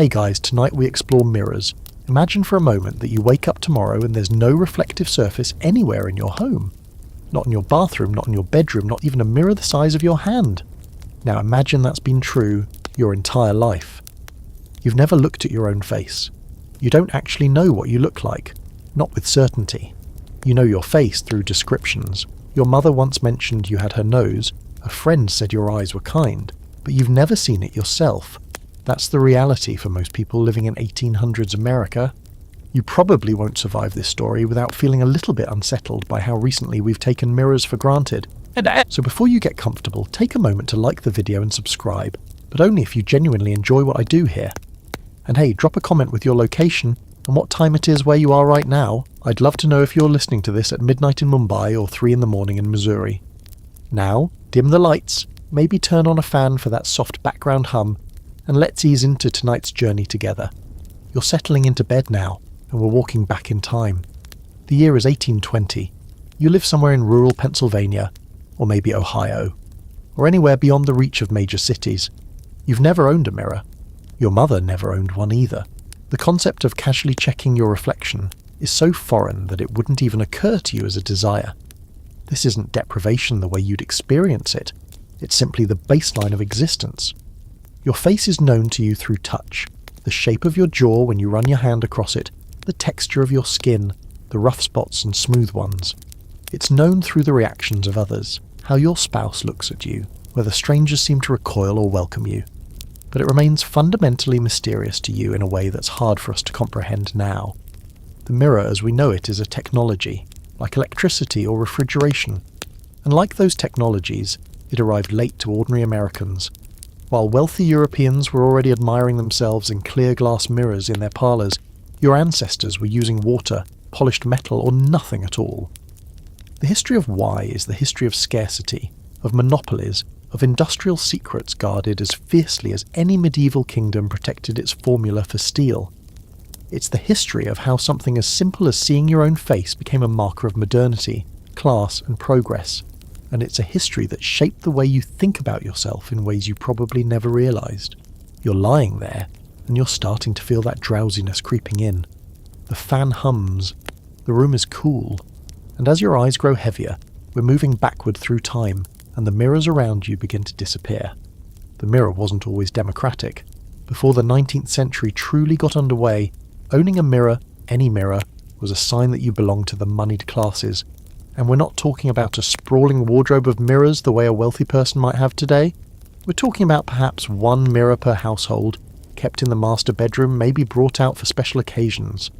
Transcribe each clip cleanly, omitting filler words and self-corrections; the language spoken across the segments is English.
Hey guys, tonight we explore mirrors. Imagine for a moment that you wake up tomorrow and there's no reflective surface anywhere in your home. Not in your bathroom, not in your bedroom, not even a mirror the size of your hand. Now imagine that's been true your entire life. You've never looked at your own face. You don't actually know what you look like, not with certainty. You know your face through descriptions. Your mother once mentioned you had her nose, a friend said your eyes were kind, but you've never seen it yourself. That's the reality for most people living in 1800s America. You probably won't survive this story without feeling a little bit unsettled by how recently we've taken mirrors for granted. So before you get comfortable, take a moment to like the video and subscribe, but only if you genuinely enjoy what I do here. And hey, drop a comment with your location and what time it is where you are right now. I'd love to know if you're listening to this at midnight in Mumbai or 3 in the morning in Missouri. Now, dim the lights, maybe turn on a fan for that soft background hum, and let's ease into tonight's journey together. You're settling into bed now, and we're walking back in time. The year is 1820. You live somewhere in rural Pennsylvania, or maybe Ohio, or anywhere beyond the reach of major cities. You've never owned a mirror. Your mother never owned one either. The concept of casually checking your reflection is so foreign that it wouldn't even occur to you as a desire. This isn't deprivation the way you'd experience it. It's simply the baseline of existence. Your face is known to you through touch, the shape of your jaw when you run your hand across it, the texture of your skin, the rough spots and smooth ones. It's known through the reactions of others, how your spouse looks at you, whether strangers seem to recoil or welcome you. But it remains fundamentally mysterious to you in a way that's hard for us to comprehend now. The mirror as we know it is a technology, like electricity or refrigeration. And like those technologies, it arrived late to ordinary Americans. While wealthy Europeans were already admiring themselves in clear glass mirrors in their parlours, your ancestors were using water, polished metal, or nothing at all. The history of why is the history of scarcity, of monopolies, of industrial secrets guarded as fiercely as any medieval kingdom protected its formula for steel. It's the history of how something as simple as seeing your own face became a marker of modernity, class, and progress. And it's a history that shaped the way you think about yourself in ways you probably never realised. You're lying there, and you're starting to feel that drowsiness creeping in. The fan hums, the room is cool, and as your eyes grow heavier, we're moving backward through time, and the mirrors around you begin to disappear. The mirror wasn't always democratic. Before the 19th century truly got underway, owning a mirror, any mirror, was a sign that you belonged to the moneyed classes. And we're not talking about a sprawling wardrobe of mirrors the way a wealthy person might have today. We're talking about perhaps one mirror per household, kept in the master bedroom, maybe brought out for special occasions.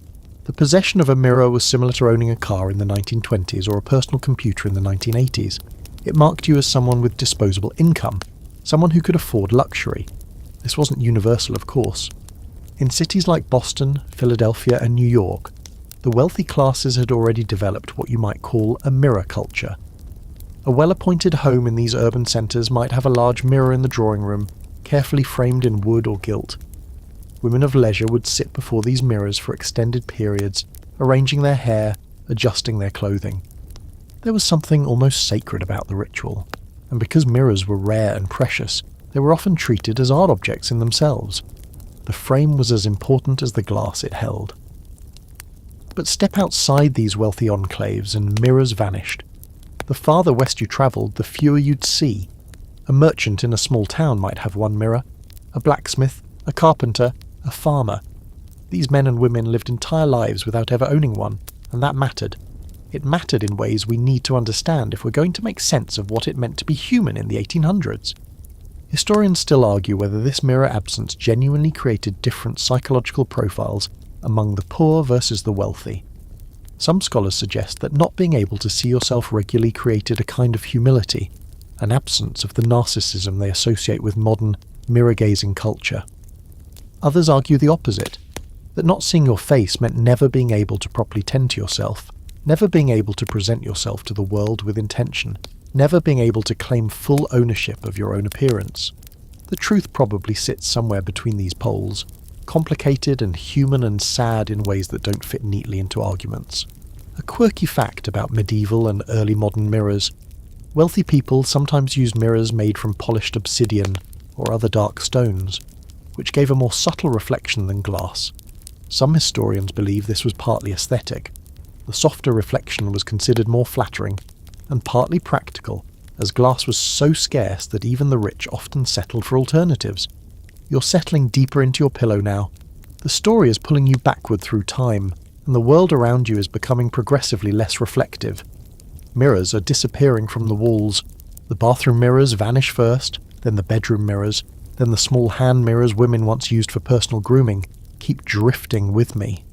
The possession of a mirror was similar to owning a car in the 1920s or a personal computer in the 1980s. It marked you as someone with disposable income, someone who could afford luxury. This wasn't universal, of course. In cities like Boston, Philadelphia, and New York, the wealthy classes had already developed what you might call a mirror culture. A well-appointed home in these urban centres might have a large mirror in the drawing room, carefully framed in wood or gilt. Women of leisure would sit before these mirrors for extended periods, arranging their hair, adjusting their clothing. There was something almost sacred about the ritual, and because mirrors were rare and precious, they were often treated as art objects in themselves. The frame was as important as the glass it held. But step outside these wealthy enclaves and mirrors vanished. The farther west you travelled, the fewer you'd see. A merchant in a small town might have one mirror, a blacksmith, a carpenter, a farmer. These men and women lived entire lives without ever owning one, and that mattered. It mattered in ways we need to understand if we're going to make sense of what it meant to be human in the 1800s. Historians still argue whether this mirror absence genuinely created different psychological profiles among the poor versus the wealthy. Some scholars suggest that not being able to see yourself regularly created a kind of humility, an absence of the narcissism they associate with modern, mirror-gazing culture. Others argue the opposite, that not seeing your face meant never being able to properly tend to yourself, never being able to present yourself to the world with intention, never being able to claim full ownership of your own appearance. The truth probably sits somewhere between these poles, complicated and human and sad in ways that don't fit neatly into arguments. A quirky fact about medieval and early modern mirrors: wealthy people sometimes used mirrors made from polished obsidian or other dark stones, which gave a more subtle reflection than glass. Some historians believe this was partly aesthetic. The softer reflection was considered more flattering, and partly practical, as glass was so scarce that even the rich often settled for alternatives. You're settling deeper into your pillow now. The story is pulling you backward through time, and the world around you is becoming progressively less reflective. Mirrors are disappearing from the walls. The bathroom mirrors vanish first, then the bedroom mirrors, then the small hand mirrors women once used for personal grooming keep drifting with me.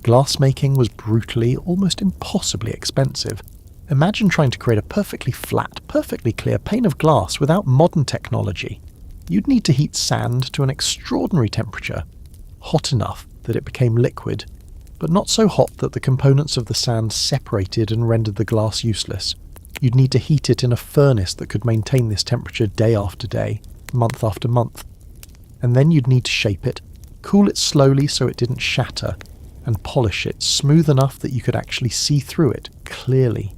Glassmaking was brutally, almost impossibly expensive. Imagine trying to create a perfectly flat, perfectly clear pane of glass without modern technology. You'd need to heat sand to an extraordinary temperature, hot enough that it became liquid, but not so hot that the components of the sand separated and rendered the glass useless. You'd need to heat it in a furnace that could maintain this temperature day after day, month after month. And then you'd need to shape it, cool it slowly so it didn't shatter, and polish it smooth enough that you could actually see through it clearly.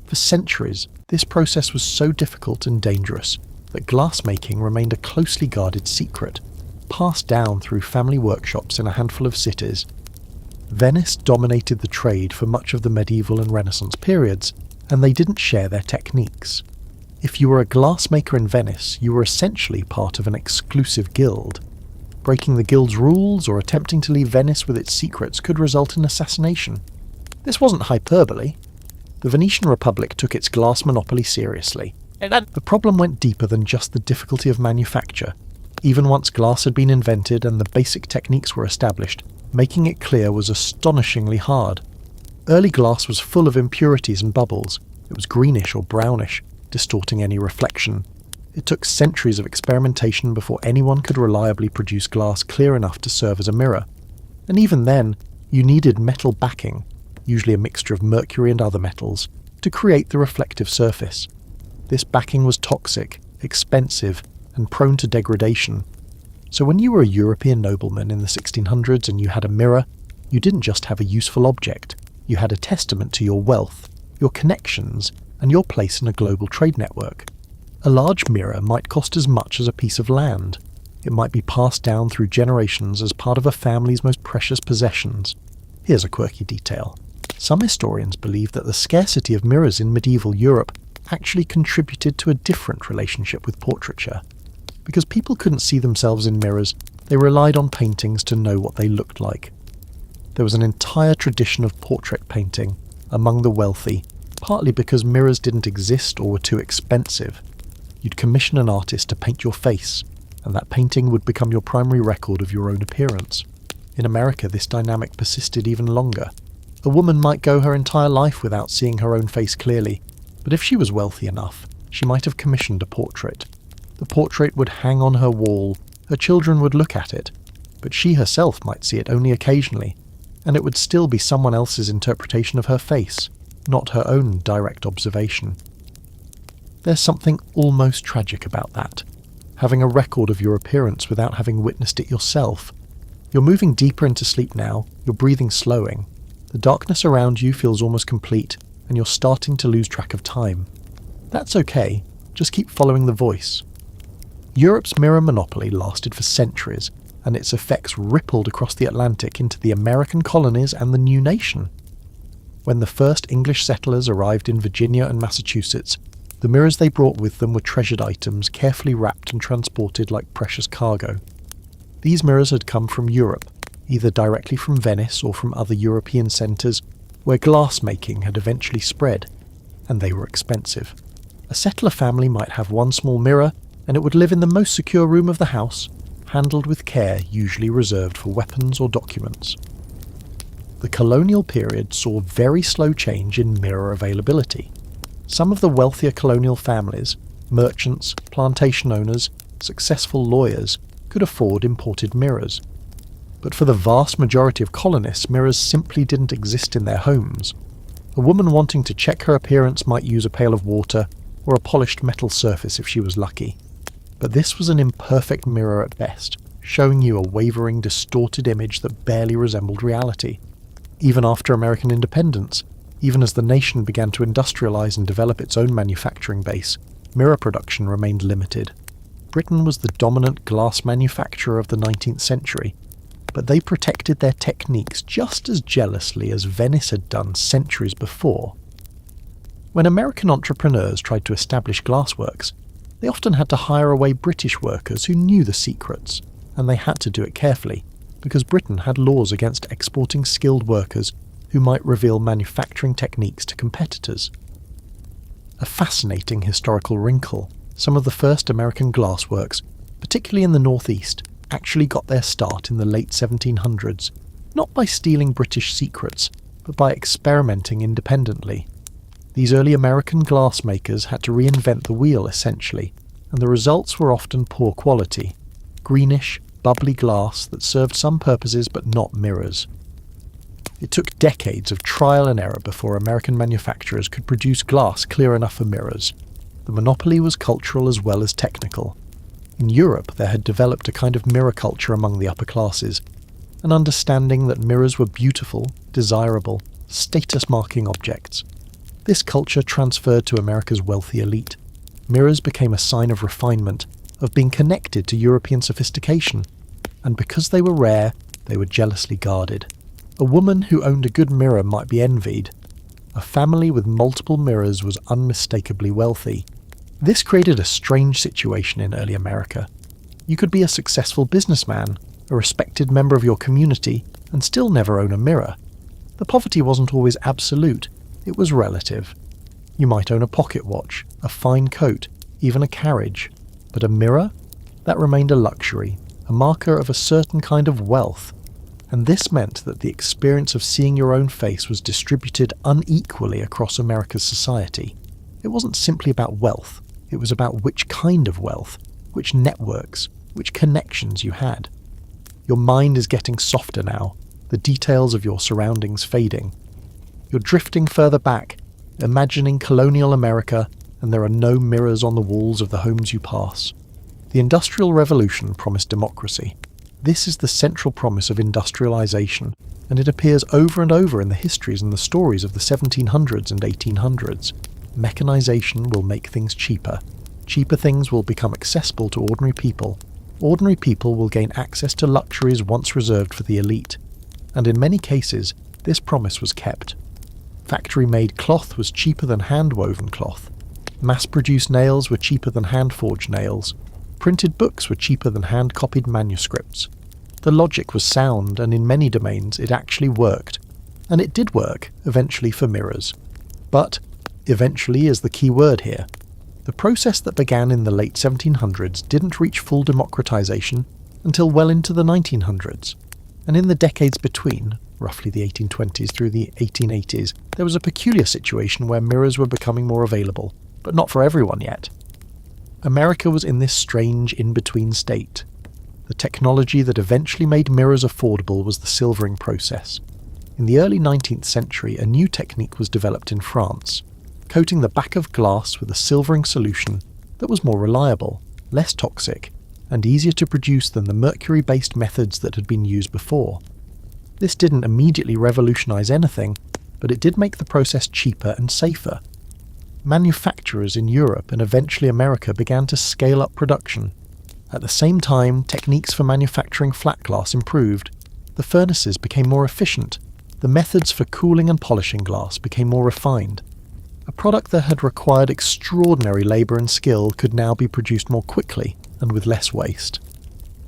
For centuries, this process was so difficult and dangerous that glassmaking remained a closely guarded secret, passed down through family workshops in a handful of cities. Venice dominated the trade for much of the medieval and Renaissance periods, and they didn't share their techniques. If you were a glassmaker in Venice, you were essentially part of an exclusive guild. Breaking the guild's rules or attempting to leave Venice with its secrets could result in assassination. This wasn't hyperbole. The Venetian Republic took its glass monopoly seriously. The problem went deeper than just the difficulty of manufacture. Even once glass had been invented and the basic techniques were established, making it clear was astonishingly hard. Early glass was full of impurities and bubbles. It was greenish or brownish, distorting any reflection. It took centuries of experimentation before anyone could reliably produce glass clear enough to serve as a mirror. And even then, you needed metal backing, usually a mixture of mercury and other metals, to create the reflective surface. This backing was toxic, expensive, and prone to degradation. So when you were a European nobleman in the 1600s and you had a mirror, you didn't just have a useful object. You had a testament to your wealth, your connections, and your place in a global trade network. A large mirror might cost as much as a piece of land. It might be passed down through generations as part of a family's most precious possessions. Here's a quirky detail. Some historians believe that the scarcity of mirrors in medieval Europe actually contributed to a different relationship with portraiture. Because people couldn't see themselves in mirrors, they relied on paintings to know what they looked like. There was an entire tradition of portrait painting among the wealthy, partly because mirrors didn't exist or were too expensive. You'd commission an artist to paint your face, and that painting would become your primary record of your own appearance. In America, this dynamic persisted even longer. A woman might go her entire life without seeing her own face clearly, but if she was wealthy enough, she might have commissioned a portrait. The portrait would hang on her wall, her children would look at it, but she herself might see it only occasionally, and it would still be someone else's interpretation of her face, not her own direct observation. There's something almost tragic about that, having a record of your appearance without having witnessed it yourself. You're moving deeper into sleep now, your breathing slowing, the darkness around you feels almost complete, and you're starting to lose track of time. That's okay, just keep following the voice. Europe's mirror monopoly lasted for centuries, and its effects rippled across the Atlantic into the American colonies and the new nation. When the first English settlers arrived in Virginia and Massachusetts, the mirrors they brought with them were treasured items carefully wrapped and transported like precious cargo. These mirrors had come from Europe, either directly from Venice or from other European centres where glassmaking had eventually spread, and they were expensive. A settler family might have one small mirror, and it would live in the most secure room of the house, handled with care usually reserved for weapons or documents. The colonial period saw very slow change in mirror availability. Some of the wealthier colonial families, merchants, plantation owners, successful lawyers, could afford imported mirrors. But for the vast majority of colonists, mirrors simply didn't exist in their homes. A woman wanting to check her appearance might use a pail of water or a polished metal surface if she was lucky. But this was an imperfect mirror at best, showing you a wavering, distorted image that barely resembled reality. Even after American independence, even as the nation began to industrialize and develop its own manufacturing base, mirror production remained limited. Britain was the dominant glass manufacturer of the 19th century, but they protected their techniques just as jealously as Venice had done centuries before. When American entrepreneurs tried to establish glassworks, they often had to hire away British workers who knew the secrets, and they had to do it carefully, because Britain had laws against exporting skilled workers who might reveal manufacturing techniques to competitors. A fascinating historical wrinkle: some of the first American glassworks, particularly in the Northeast, actually got their start in the late 1700s, not by stealing British secrets, but by experimenting independently. These early American glassmakers had to reinvent the wheel essentially, and the results were often poor quality: greenish, bubbly glass that served some purposes but not mirrors. It took decades of trial and error before American manufacturers could produce glass clear enough for mirrors. The monopoly was cultural as well as technical. In Europe, there had developed a kind of mirror culture among the upper classes, an understanding that mirrors were beautiful, desirable, status-marking objects. This culture transferred to America's wealthy elite. Mirrors became a sign of refinement, of being connected to European sophistication, and because they were rare, they were jealously guarded. A woman who owned a good mirror might be envied. A family with multiple mirrors was unmistakably wealthy. This created a strange situation in early America. You could be a successful businessman, a respected member of your community, and still never own a mirror. The poverty wasn't always absolute, it was relative. You might own a pocket watch, a fine coat, even a carriage, but a mirror? That remained a luxury, a marker of a certain kind of wealth. And this meant that the experience of seeing your own face was distributed unequally across America's society. It wasn't simply about wealth, it was about which kind of wealth, which networks, which connections you had. Your mind is getting softer now, the details of your surroundings fading. You're drifting further back, imagining colonial America, and there are no mirrors on the walls of the homes you pass. The Industrial Revolution promised democracy. This is the central promise of industrialization, and it appears over and over in the histories and the stories of the 1700s and 1800s. Mechanization will make things cheaper. Cheaper things will become accessible to ordinary people. Ordinary people will gain access to luxuries once reserved for the elite. And in many cases, this promise was kept. Factory-made cloth was cheaper than hand-woven cloth. Mass-produced nails were cheaper than hand-forged nails. Printed books were cheaper than hand-copied manuscripts. The logic was sound, and in many domains it actually worked. And it did work, eventually, for mirrors. But eventually is the key word here. The process that began in the late 1700s didn't reach full democratization until well into the 1900s. And in the decades between, roughly the 1820s through the 1880s, there was a peculiar situation where mirrors were becoming more available, but not for everyone yet. America was in this strange in-between state. The technology that eventually made mirrors affordable was the silvering process. In the early 19th century, a new technique was developed in France, coating the back of glass with a silvering solution that was more reliable, less toxic, and easier to produce than the mercury-based methods that had been used before. This didn't immediately revolutionize anything, but it did make the process cheaper and safer. Manufacturers in Europe and eventually America began to scale up production. At the same time, techniques for manufacturing flat glass improved. The furnaces became more efficient. The methods for cooling and polishing glass became more refined. A product that had required extraordinary labour and skill could now be produced more quickly and with less waste.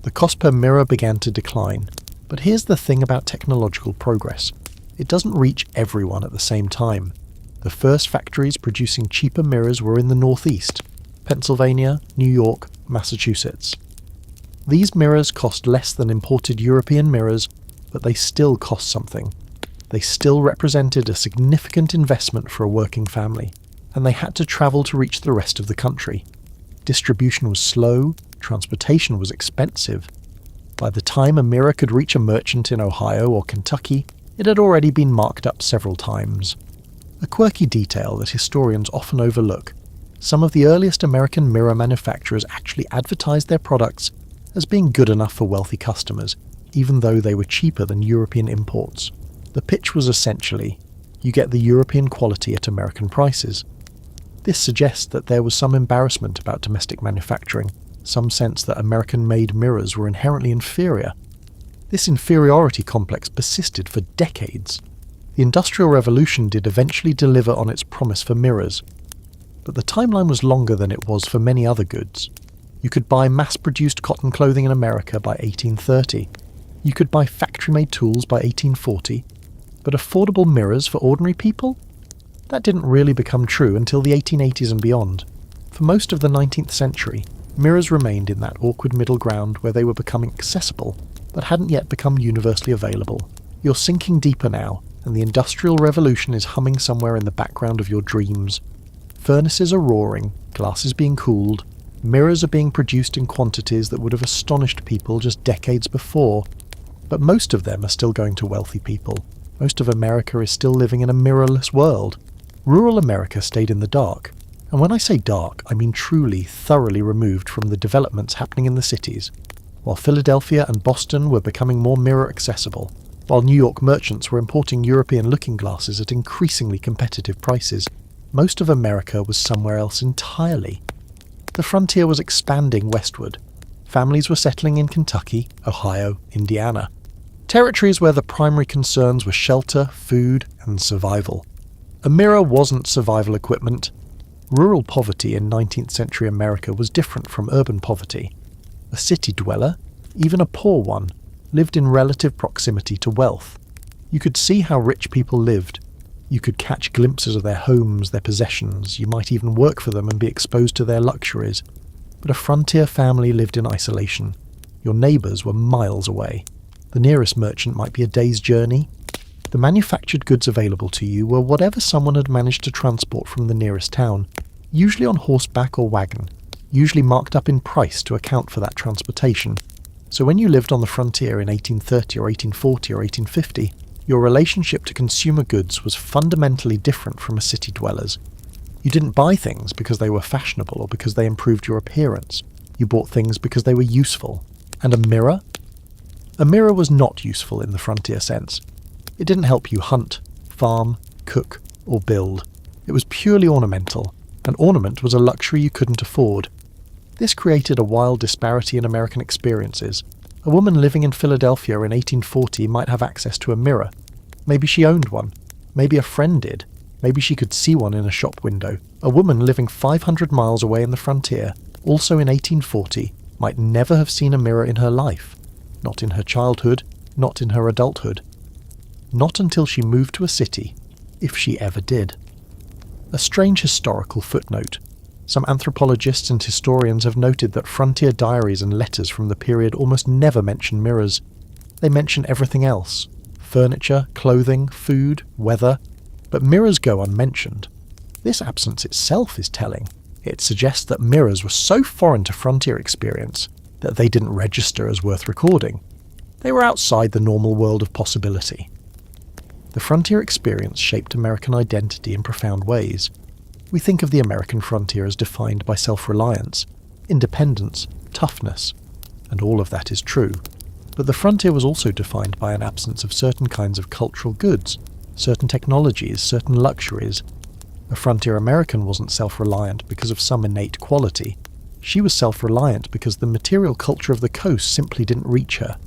The cost per mirror began to decline. But here's the thing about technological progress. It doesn't reach everyone at the same time. The first factories producing cheaper mirrors were in the Northeast: Pennsylvania, New York, Massachusetts. These mirrors cost less than imported European mirrors, but they still cost something. They still represented a significant investment for a working family, and they had to travel to reach the rest of the country. Distribution was slow, transportation was expensive. By the time a mirror could reach a merchant in Ohio or Kentucky, it had already been marked up several times. A quirky detail that historians often overlook: some of the earliest American mirror manufacturers actually advertised their products as being good enough for wealthy customers, even though they were cheaper than European imports. The pitch was essentially, you get the European quality at American prices. This suggests that there was some embarrassment about domestic manufacturing, some sense that American-made mirrors were inherently inferior. This inferiority complex persisted for decades. The Industrial Revolution did eventually deliver on its promise for mirrors, but the timeline was longer than it was for many other goods. You could buy mass-produced cotton clothing in America by 1830. You could buy factory-made tools by 1840. But affordable mirrors for ordinary people? That didn't really become true until the 1880s and beyond. For most of the 19th century, mirrors remained in that awkward middle ground where they were becoming accessible, but hadn't yet become universally available. You're sinking deeper now, and the Industrial Revolution is humming somewhere in the background of your dreams. Furnaces are roaring, glass is being cooled, mirrors are being produced in quantities that would have astonished people just decades before. But most of them are still going to wealthy people. Most of America is still living in a mirrorless world. Rural America stayed in the dark. And when I say dark, I mean truly, thoroughly removed from the developments happening in the cities. While Philadelphia and Boston were becoming more mirror accessible, while New York merchants were importing European looking glasses at increasingly competitive prices, most of America was somewhere else entirely. The frontier was expanding westward. Families were settling in Kentucky, Ohio, Indiana. Territories where the primary concerns were shelter, food, and survival. A mirror wasn't survival equipment. Rural poverty in 19th century America was different from urban poverty. A city dweller, even a poor one, lived in relative proximity to wealth. You could see how rich people lived. You could catch glimpses of their homes, their possessions. You might even work for them and be exposed to their luxuries. But a frontier family lived in isolation. Your neighbours were miles away. The nearest merchant might be a day's journey. The manufactured goods available to you were whatever someone had managed to transport from the nearest town, usually on horseback or wagon, usually marked up in price to account for that transportation. So when you lived on the frontier in 1830 or 1840 or 1850, your relationship to consumer goods was fundamentally different from a city dweller's. You didn't buy things because they were fashionable or because they improved your appearance. You bought things because they were useful. And a mirror? A mirror was not useful in the frontier sense. It didn't help you hunt, farm, cook, or build. It was purely ornamental, and ornament was a luxury you couldn't afford. This created a wild disparity in American experiences. A woman living in Philadelphia in 1840 might have access to a mirror. Maybe she owned one. Maybe a friend did. Maybe she could see one in a shop window. A woman living 500 miles away in the frontier, also in 1840, might never have seen a mirror in her life. Not in her childhood, not in her adulthood. Not until she moved to a city, if she ever did. A strange historical footnote. Some anthropologists and historians have noted that frontier diaries and letters from the period almost never mention mirrors. They mention everything else: furniture, clothing, food, weather, but mirrors go unmentioned. This absence itself is telling. It suggests that mirrors were so foreign to frontier experience that they didn't register as worth recording. They were outside the normal world of possibility. The frontier experience shaped American identity in profound ways. We think of the American frontier as defined by self-reliance, independence, toughness, and all of that is true. But the frontier was also defined by an absence of certain kinds of cultural goods, certain technologies, certain luxuries. A frontier American wasn't self-reliant because of some innate quality. She was self-reliant because the material culture of the coast simply didn't reach her.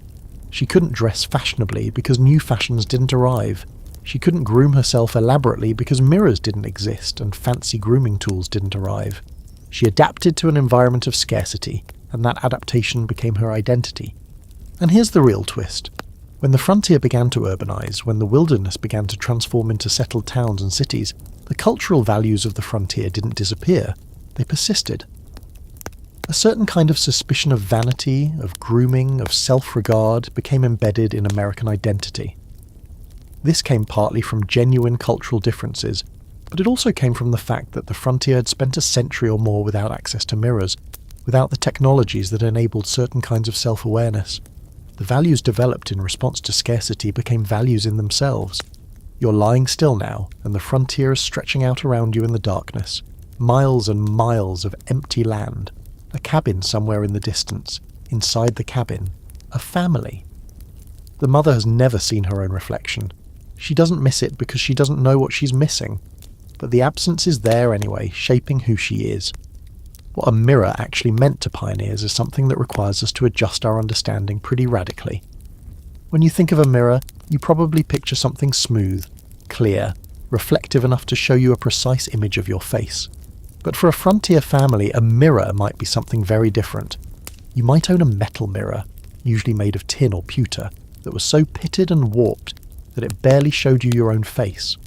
She couldn't dress fashionably because new fashions didn't arrive. She couldn't groom herself elaborately because mirrors didn't exist and fancy grooming tools didn't arrive. She adapted to an environment of scarcity, and that adaptation became her identity. And here's the real twist. When the frontier began to urbanize, when the wilderness began to transform into settled towns and cities, the cultural values of the frontier didn't disappear. They persisted. A certain kind of suspicion of vanity, of grooming, of self-regard became embedded in American identity. This came partly from genuine cultural differences, but it also came from the fact that the frontier had spent a century or more without access to mirrors, without the technologies that enabled certain kinds of self-awareness. The values developed in response to scarcity became values in themselves. You're lying still now, and the frontier is stretching out around you in the darkness. Miles and miles of empty land. A cabin somewhere in the distance. Inside the cabin, a family. The mother has never seen her own reflection. She doesn't miss it because she doesn't know what she's missing. But the absence is there anyway, shaping who she is. What a mirror actually meant to pioneers is something that requires us to adjust our understanding pretty radically. When you think of a mirror, you probably picture something smooth, clear, reflective enough to show you a precise image of your face. But for a frontier family, a mirror might be something very different. You might own a metal mirror, usually made of tin or pewter, that was so pitted and warped that it barely showed you your own face.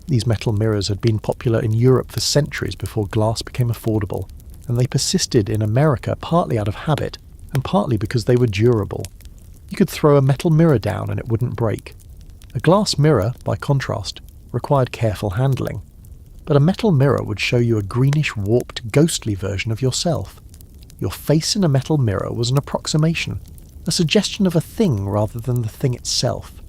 These metal mirrors had been popular in Europe for centuries before glass became affordable, and they persisted in America partly out of habit and partly because they were durable. You could throw a metal mirror down and it wouldn't break. A glass mirror, by contrast, required careful handling. But a metal mirror would show you a greenish, warped, ghostly version of yourself. Your face in a metal mirror was an approximation, a suggestion of a thing rather than the thing itself.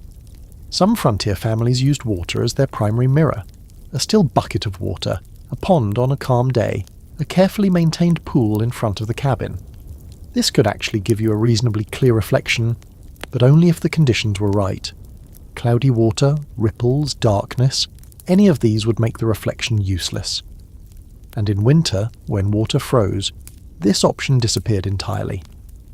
Some frontier families used water as their primary mirror. A still bucket of water, a pond on a calm day, a carefully maintained pool in front of the cabin. This could actually give you a reasonably clear reflection, but only if the conditions were right. Cloudy water, ripples, darkness, any of these would make the reflection useless. And in winter, when water froze, this option disappeared entirely.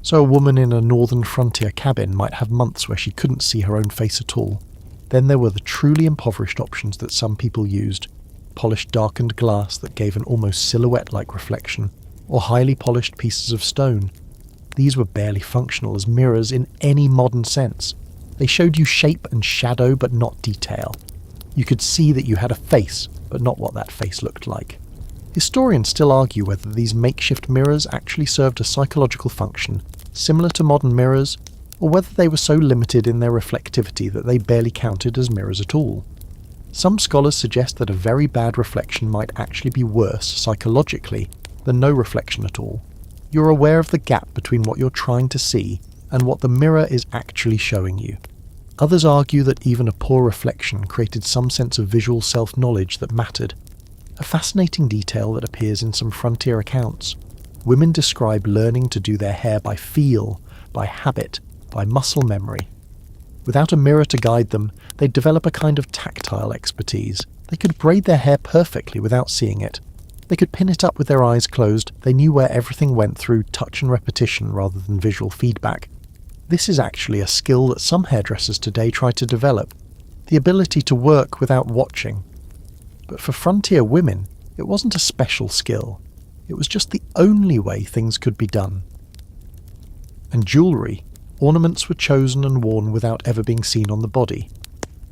So a woman in a northern frontier cabin might have months where she couldn't see her own face at all. Then there were the truly impoverished options that some people used: polished darkened glass that gave an almost silhouette-like reflection, or highly polished pieces of stone. These were barely functional as mirrors in any modern sense. They showed you shape and shadow, but not detail. You could see that you had a face, but not what that face looked like. Historians still argue whether these makeshift mirrors actually served a psychological function, similar to modern mirrors, or whether they were so limited in their reflectivity that they barely counted as mirrors at all. Some scholars suggest that a very bad reflection might actually be worse, psychologically, than no reflection at all. You're aware of the gap between what you're trying to see and what the mirror is actually showing you. Others argue that even a poor reflection created some sense of visual self-knowledge that mattered. A fascinating detail that appears in some frontier accounts. Women describe learning to do their hair by feel, by habit, by muscle memory. Without a mirror to guide them, they'd develop a kind of tactile expertise. They could braid their hair perfectly without seeing it. They could pin it up with their eyes closed. They knew where everything went through touch and repetition rather than visual feedback. This is actually a skill that some hairdressers today try to develop, the ability to work without watching. But for frontier women, it wasn't a special skill. It was just the only way things could be done. And jewellery. Ornaments were chosen and worn without ever being seen on the body.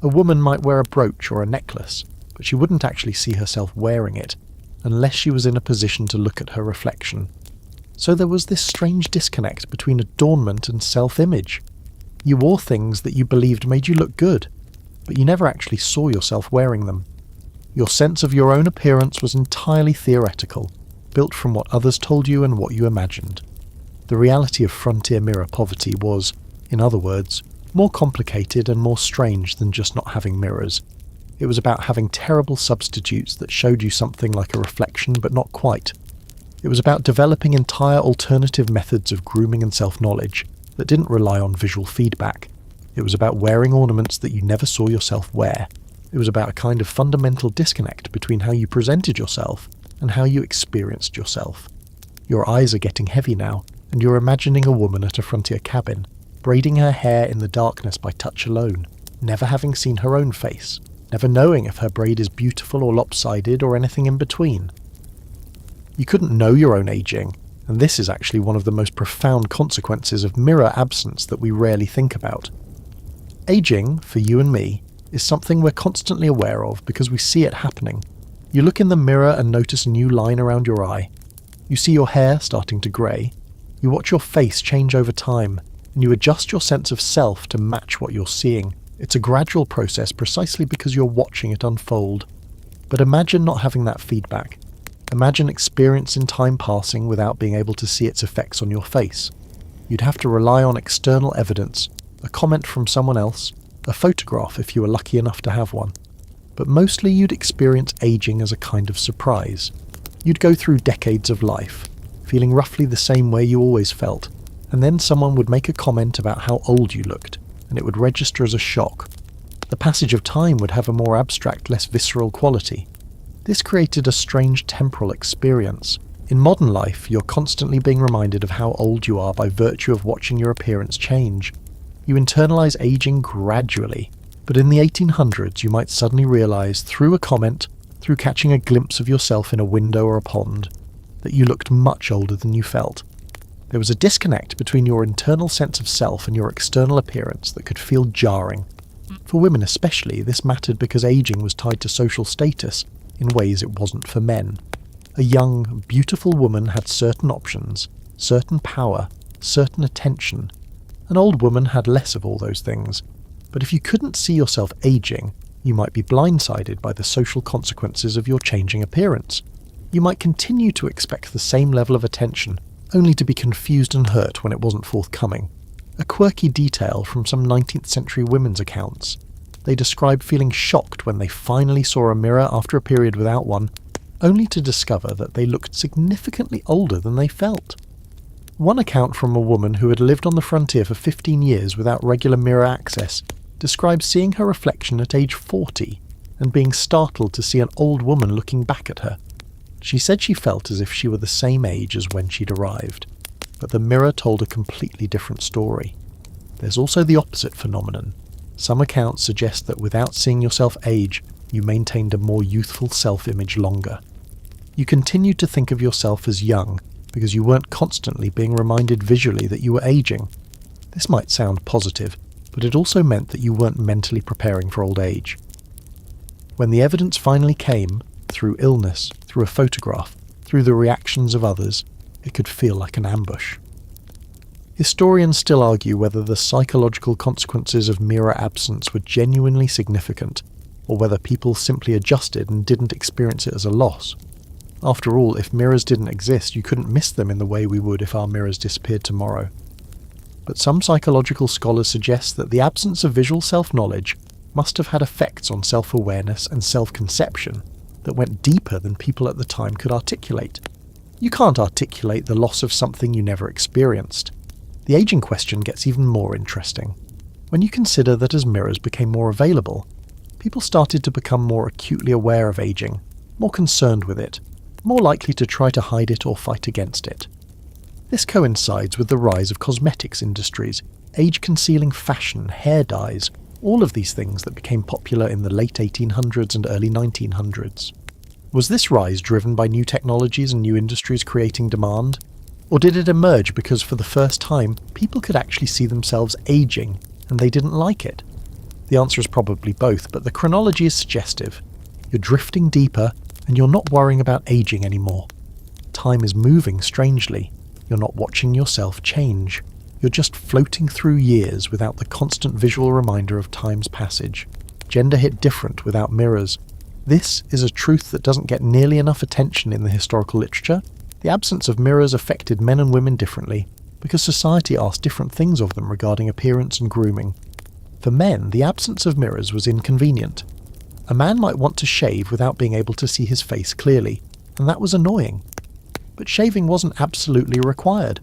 A woman might wear a brooch or a necklace, but she wouldn't actually see herself wearing it, unless she was in a position to look at her reflection. So there was this strange disconnect between adornment and self-image. You wore things that you believed made you look good, but you never actually saw yourself wearing them. Your sense of your own appearance was entirely theoretical, built from what others told you and what you imagined. The reality of frontier mirror poverty was, in other words, more complicated and more strange than just not having mirrors. It was about having terrible substitutes that showed you something like a reflection but not quite. It was about developing entire alternative methods of grooming and self-knowledge that didn't rely on visual feedback. It was about wearing ornaments that you never saw yourself wear. It was about a kind of fundamental disconnect between how you presented yourself and how you experienced yourself. Your eyes are getting heavy now, and you're imagining a woman at a frontier cabin, braiding her hair in the darkness by touch alone, never having seen her own face, never knowing if her braid is beautiful or lopsided or anything in between. You couldn't know your own aging, and this is actually one of the most profound consequences of mirror absence that we rarely think about. Aging, for you and me, is something we're constantly aware of because we see it happening. You look in the mirror and notice a new line around your eye. You see your hair starting to grey. You watch your face change over time, and you adjust your sense of self to match what you're seeing. It's a gradual process precisely because you're watching it unfold. But imagine not having that feedback. Imagine experiencing time passing without being able to see its effects on your face. You'd have to rely on external evidence, a comment from someone else, a photograph if you were lucky enough to have one. But mostly you'd experience aging as a kind of surprise. You'd go through decades of life, feeling roughly the same way you always felt, and then someone would make a comment about how old you looked, and it would register as a shock. The passage of time would have a more abstract, less visceral quality. This created a strange temporal experience, In modern life, you're constantly being reminded of how old you are by virtue of watching your appearance change. You internalize aging gradually, but in the 1800s you might suddenly realize through a comment, through catching a glimpse of yourself in a window or a pond, that you looked much older than you felt. There was a disconnect between your internal sense of self and your external appearance that could feel jarring. For women especially, this mattered because aging was tied to social status in ways it wasn't for men. A young, beautiful woman had certain options, certain power, certain attention. An old woman had less of all those things. But if you couldn't see yourself aging, you might be blindsided by the social consequences of your changing appearance. You might continue to expect the same level of attention, only to be confused and hurt when it wasn't forthcoming. A quirky detail from some 19th century women's accounts. They describe feeling shocked when they finally saw a mirror after a period without one, only to discover that they looked significantly older than they felt. One account from a woman who had lived on the frontier for 15 years without regular mirror access describes seeing her reflection at age 40 and being startled to see an old woman looking back at her. She said she felt as if she were the same age as when she'd arrived, but the mirror told a completely different story. There's also the opposite phenomenon. Some accounts suggest that without seeing yourself age, you maintained a more youthful self-image longer. You continued to think of yourself as young because you weren't constantly being reminded visually that you were aging. This might sound positive, but it also meant that you weren't mentally preparing for old age. When the evidence finally came, through illness, through a photograph, through the reactions of others, it could feel like an ambush. Historians still argue whether the psychological consequences of mirror absence were genuinely significant, or whether people simply adjusted and didn't experience it as a loss. After all, if mirrors didn't exist, you couldn't miss them in the way we would if our mirrors disappeared tomorrow. But some psychological scholars suggest that the absence of visual self-knowledge must have had effects on self-awareness and self-conception that went deeper than people at the time could articulate. You can't articulate the loss of something you never experienced. The aging question gets even more interesting. When you consider that as mirrors became more available, people started to become more acutely aware of aging, more concerned with it, more likely to try to hide it or fight against it. This coincides with the rise of cosmetics industries, age-concealing fashion, hair dyes, all of these things that became popular in the late 1800s and early 1900s. Was this rise driven by new technologies and new industries creating demand? Or did it emerge because for the first time, people could actually see themselves aging, and they didn't like it? The answer is probably both, but the chronology is suggestive. You're drifting deeper, and you're not worrying about aging anymore. Time is moving strangely. You're not watching yourself change. You're just floating through years without the constant visual reminder of time's passage. Gender hit different without mirrors. This is a truth that doesn't get nearly enough attention in the historical literature. The absence of mirrors affected men and women differently, because society asked different things of them regarding appearance and grooming. For men, the absence of mirrors was inconvenient. A man might want to shave without being able to see his face clearly, and that was annoying. But shaving wasn't absolutely required.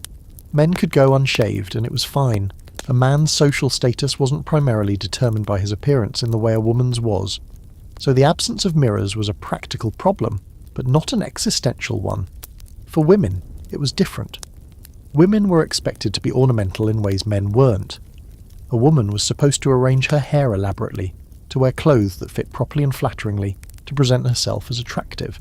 Men could go unshaved, and it was fine. A man's social status wasn't primarily determined by his appearance in the way a woman's was. So the absence of mirrors was a practical problem, but not an existential one. For women, it was different. Women were expected to be ornamental in ways men weren't. A woman was supposed to arrange her hair elaborately, to wear clothes that fit properly and flatteringly, to present herself as attractive.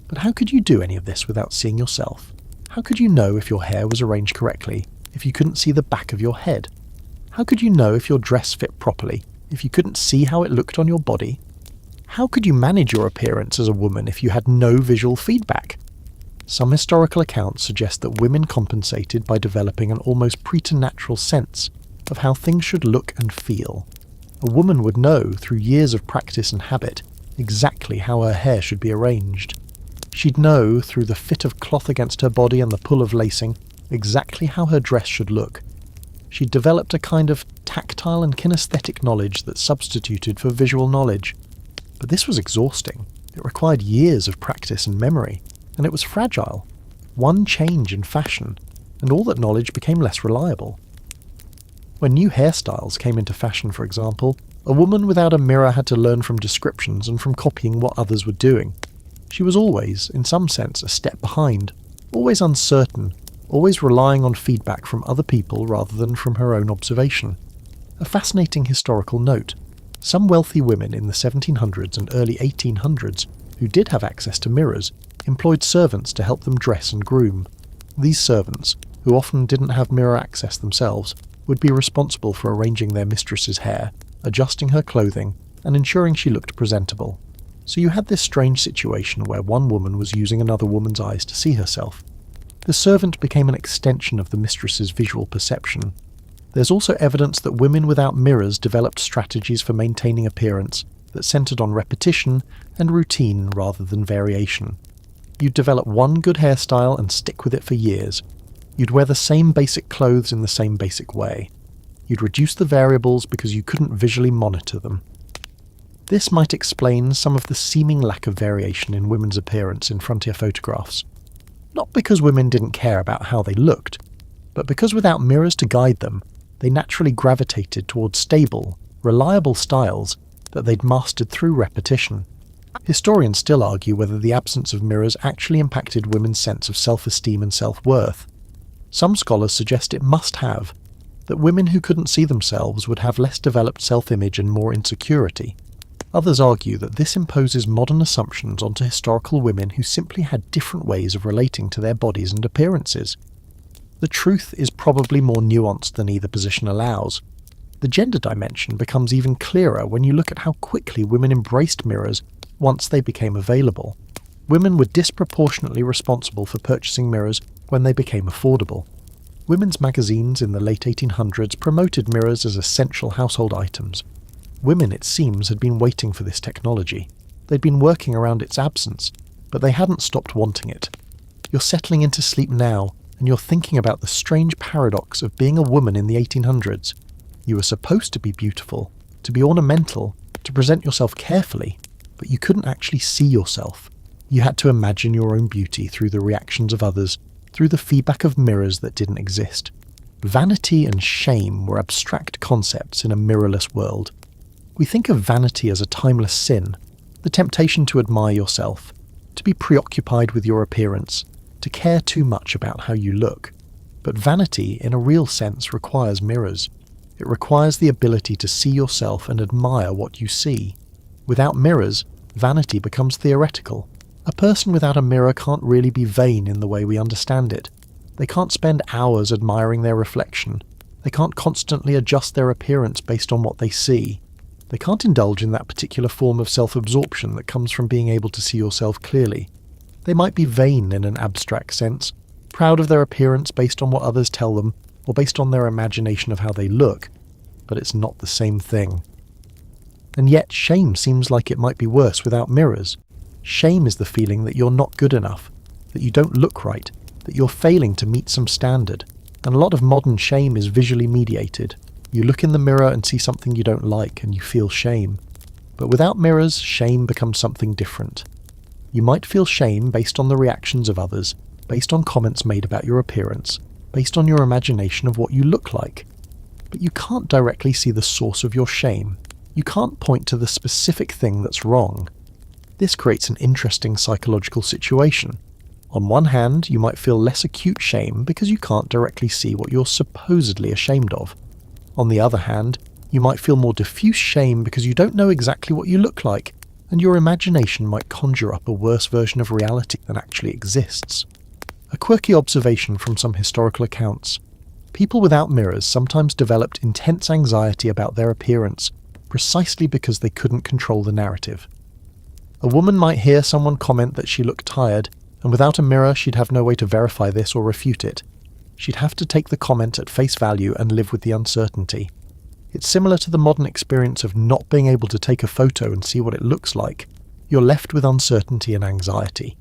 But how could you do any of this without seeing yourself? How could you know if your hair was arranged correctly, if you couldn't see the back of your head? How could you know if your dress fit properly, if you couldn't see how it looked on your body? How could you manage your appearance as a woman if you had no visual feedback? Some historical accounts suggest that women compensated by developing an almost preternatural sense of how things should look and feel. A woman would know, through years of practice and habit, exactly how her hair should be arranged. She'd know, through the fit of cloth against her body and the pull of lacing, exactly how her dress should look. She'd developed a kind of tactile and kinesthetic knowledge that substituted for visual knowledge. But this was exhausting. It required years of practice and memory, and it was fragile. One change in fashion, and all that knowledge became less reliable. When new hairstyles came into fashion, for example, a woman without a mirror had to learn from descriptions and from copying what others were doing. She was always, in some sense, a step behind. always uncertain, always relying on feedback from other people rather than from her own observation. A fascinating historical note. Some wealthy women in the 1700s and early 1800s, who did have access to mirrors, employed servants to help them dress and groom. These servants, who often didn't have mirror access themselves, would be responsible for arranging their mistress's hair, adjusting her clothing, and ensuring she looked presentable. So you had this strange situation where one woman was using another woman's eyes to see herself. The servant became an extension of the mistress's visual perception. There's also evidence that women without mirrors developed strategies for maintaining appearance that centered on repetition and routine rather than variation. You'd develop one good hairstyle and stick with it for years. You'd wear the same basic clothes in the same basic way. You'd reduce the variables because you couldn't visually monitor them. This might explain some of the seeming lack of variation in women's appearance in frontier photographs. Not because women didn't care about how they looked, but because without mirrors to guide them, they naturally gravitated towards stable, reliable styles that they'd mastered through repetition. Historians still argue whether the absence of mirrors actually impacted women's sense of self-esteem and self-worth. Some scholars suggest it must have, that women who couldn't see themselves would have less developed self-image and more insecurity. Others argue that this imposes modern assumptions onto historical women who simply had different ways of relating to their bodies and appearances. The truth is probably more nuanced than either position allows. The gender dimension becomes even clearer when you look at how quickly women embraced mirrors once they became available. Women were disproportionately responsible for purchasing mirrors when they became affordable. Women's magazines in the late 1800s promoted mirrors as essential household items. Women, it seems, had been waiting for this technology. They'd been working around its absence, but they hadn't stopped wanting it. You're settling into sleep now, and you're thinking about the strange paradox of being a woman in the 1800s. You were supposed to be beautiful, to be ornamental, to present yourself carefully, but you couldn't actually see yourself. You had to imagine your own beauty through the reactions of others, through the feedback of mirrors that didn't exist. Vanity and shame were abstract concepts in a mirrorless world. We think of vanity as a timeless sin, the temptation to admire yourself, to be preoccupied with your appearance, to care too much about how you look. But vanity, in a real sense, requires mirrors. It requires the ability to see yourself and admire what you see. Without mirrors, vanity becomes theoretical. A person without a mirror can't really be vain in the way we understand it. They can't spend hours admiring their reflection. They can't constantly adjust their appearance based on what they see. They can't indulge in that particular form of self-absorption that comes from being able to see yourself clearly. They might be vain in an abstract sense, proud of their appearance based on what others tell them, or based on their imagination of how they look, but it's not the same thing. And yet shame seems like it might be worse without mirrors. Shame is the feeling that you're not good enough, that you don't look right, that you're failing to meet some standard. And a lot of modern shame is visually mediated. You look in the mirror and see something you don't like and you feel shame. But without mirrors, shame becomes something different. You might feel shame based on the reactions of others, based on comments made about your appearance, based on your imagination of what you look like. But you can't directly see the source of your shame. You can't point to the specific thing that's wrong. This creates an interesting psychological situation. On one hand, you might feel less acute shame because you can't directly see what you're supposedly ashamed of. On the other hand, you might feel more diffuse shame because you don't know exactly what you look like, and your imagination might conjure up a worse version of reality than actually exists. A quirky observation from some historical accounts. People without mirrors sometimes developed intense anxiety about their appearance, precisely because they couldn't control the narrative. A woman might hear someone comment that she looked tired, and without a mirror she'd have no way to verify this or refute it. She'd have to take the comment at face value and live with the uncertainty. It's similar to the modern experience of not being able to take a photo and see what it looks like. You're left with uncertainty and anxiety.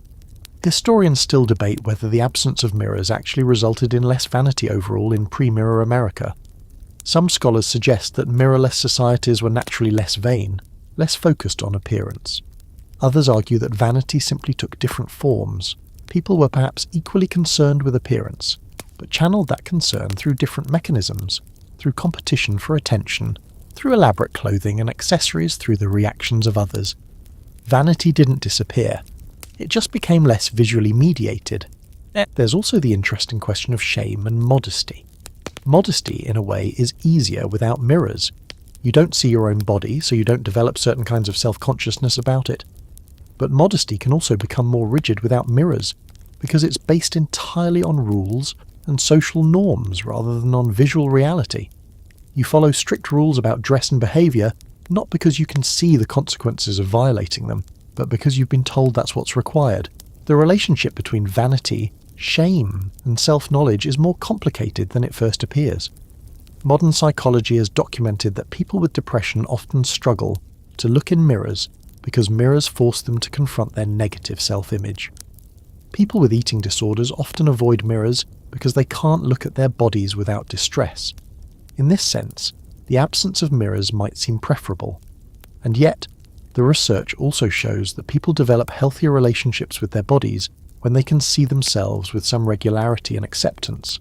Historians still debate whether the absence of mirrors actually resulted in less vanity overall in pre-mirror America. Some scholars suggest that mirrorless societies were naturally less vain, less focused on appearance. Others argue that vanity simply took different forms. People were perhaps equally concerned with appearance, but channeled that concern through different mechanisms, through competition for attention, through elaborate clothing and accessories, through the reactions of others. Vanity didn't disappear. It just became less visually mediated. There's also the interesting question of shame and modesty. Modesty, in a way, is easier without mirrors. You don't see your own body, so you don't develop certain kinds of self-consciousness about it. But modesty can also become more rigid without mirrors, because it's based entirely on rules and social norms rather than on visual reality. You follow strict rules about dress and behaviour, not because you can see the consequences of violating them, but because you've been told that's what's required. The relationship between vanity, shame, and self-knowledge is more complicated than it first appears. Modern psychology has documented that people with depression often struggle to look in mirrors because mirrors force them to confront their negative self-image. People with eating disorders often avoid mirrors because they can't look at their bodies without distress. In this sense, the absence of mirrors might seem preferable. And yet, the research also shows that people develop healthier relationships with their bodies when they can see themselves with some regularity and acceptance.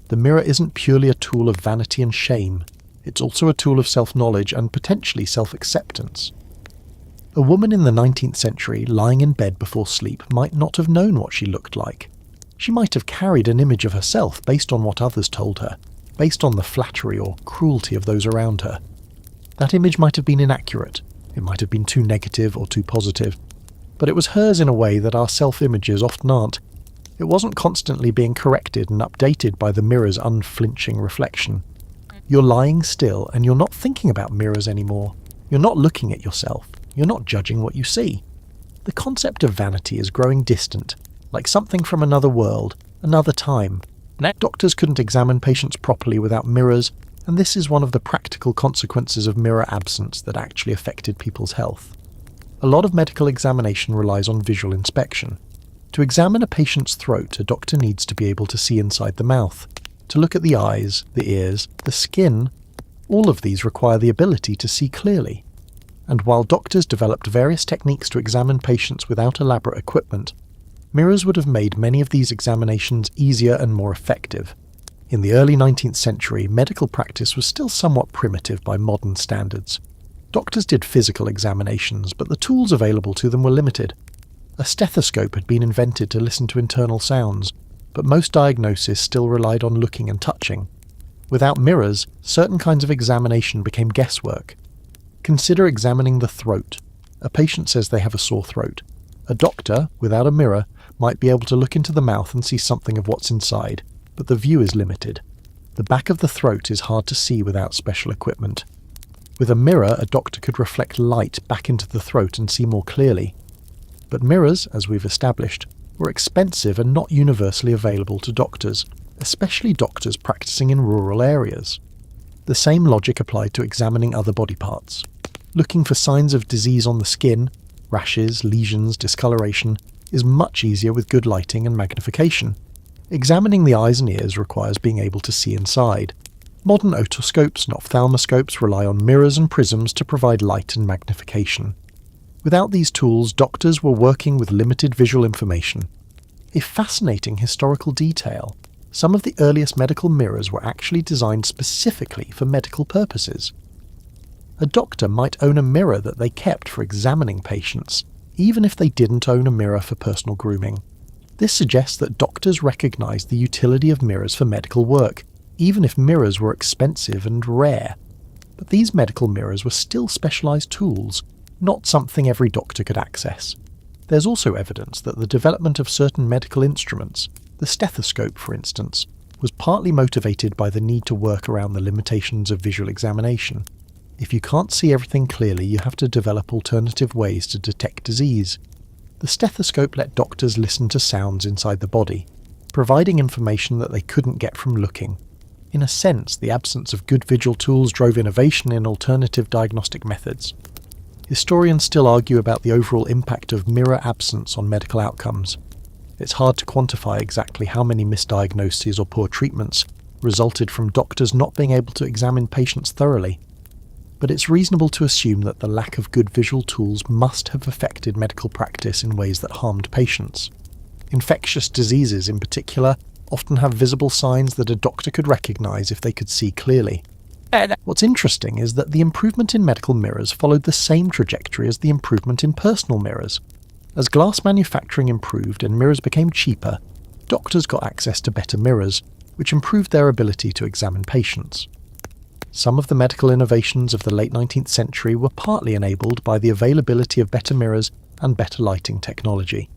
The mirror isn't purely a tool of vanity and shame, it's also a tool of self-knowledge and potentially self-acceptance. A woman in the 19th century lying in bed before sleep might not have known what she looked like. She might have carried an image of herself based on what others told her, based on the flattery or cruelty of those around her. That image might have been inaccurate, it might have been too negative or too positive, but it was hers in a way that our self-images often aren't. It wasn't constantly being corrected and updated by the mirror's unflinching reflection. You're lying still and you're not thinking about mirrors anymore. You're not looking at yourself. You're not judging what you see. The concept of vanity is growing distant, like something from another world, another time. Doctors couldn't examine patients properly without mirrors, and this is one of the practical consequences of mirror absence that actually affected people's health. A lot of medical examination relies on visual inspection. To examine a patient's throat, a doctor needs to be able to see inside the mouth. To look at the eyes, the ears, the skin, all of these require the ability to see clearly. And while doctors developed various techniques to examine patients without elaborate equipment, mirrors would have made many of these examinations easier and more effective. In the early 19th century, medical practice was still somewhat primitive by modern standards. Doctors did physical examinations, but the tools available to them were limited. A stethoscope had been invented to listen to internal sounds, but most diagnosis still relied on looking and touching. Without mirrors, certain kinds of examination became guesswork. Consider examining the throat. A patient says they have a sore throat. A doctor, without a mirror, might be able to look into the mouth and see something of what's inside, but the view is limited. The back of the throat is hard to see without special equipment. With a mirror, a doctor could reflect light back into the throat and see more clearly. But mirrors, as we've established, were expensive and not universally available to doctors, especially doctors practicing in rural areas. The same logic applied to examining other body parts. Looking for signs of disease on the skin, rashes, lesions, discoloration, is much easier with good lighting and magnification. Examining the eyes and ears requires being able to see inside. Modern otoscopes and ophthalmoscopes rely on mirrors and prisms to provide light and magnification. Without these tools, doctors were working with limited visual information. A fascinating historical detail. Some of the earliest medical mirrors were actually designed specifically for medical purposes. A doctor might own a mirror that they kept for examining patients, even if they didn't own a mirror for personal grooming. This suggests that doctors recognized the utility of mirrors for medical work, even if mirrors were expensive and rare. But these medical mirrors were still specialized tools, not something every doctor could access. There's also evidence that the development of certain medical instruments, the stethoscope for instance, was partly motivated by the need to work around the limitations of visual examination. If you can't see everything clearly, you have to develop alternative ways to detect disease. The stethoscope let doctors listen to sounds inside the body, providing information that they couldn't get from looking. In a sense, the absence of good visual tools drove innovation in alternative diagnostic methods. Historians still argue about the overall impact of mirror absence on medical outcomes. It's hard to quantify exactly how many misdiagnoses or poor treatments resulted from doctors not being able to examine patients thoroughly. But it's reasonable to assume that the lack of good visual tools must have affected medical practice in ways that harmed patients. Infectious diseases, in particular, often have visible signs that a doctor could recognize if they could see clearly. What's interesting is that the improvement in medical mirrors followed the same trajectory as the improvement in personal mirrors. As glass manufacturing improved and mirrors became cheaper, doctors got access to better mirrors, which improved their ability to examine patients. Some of the medical innovations of the late 19th century were partly enabled by the availability of better mirrors and better lighting technology.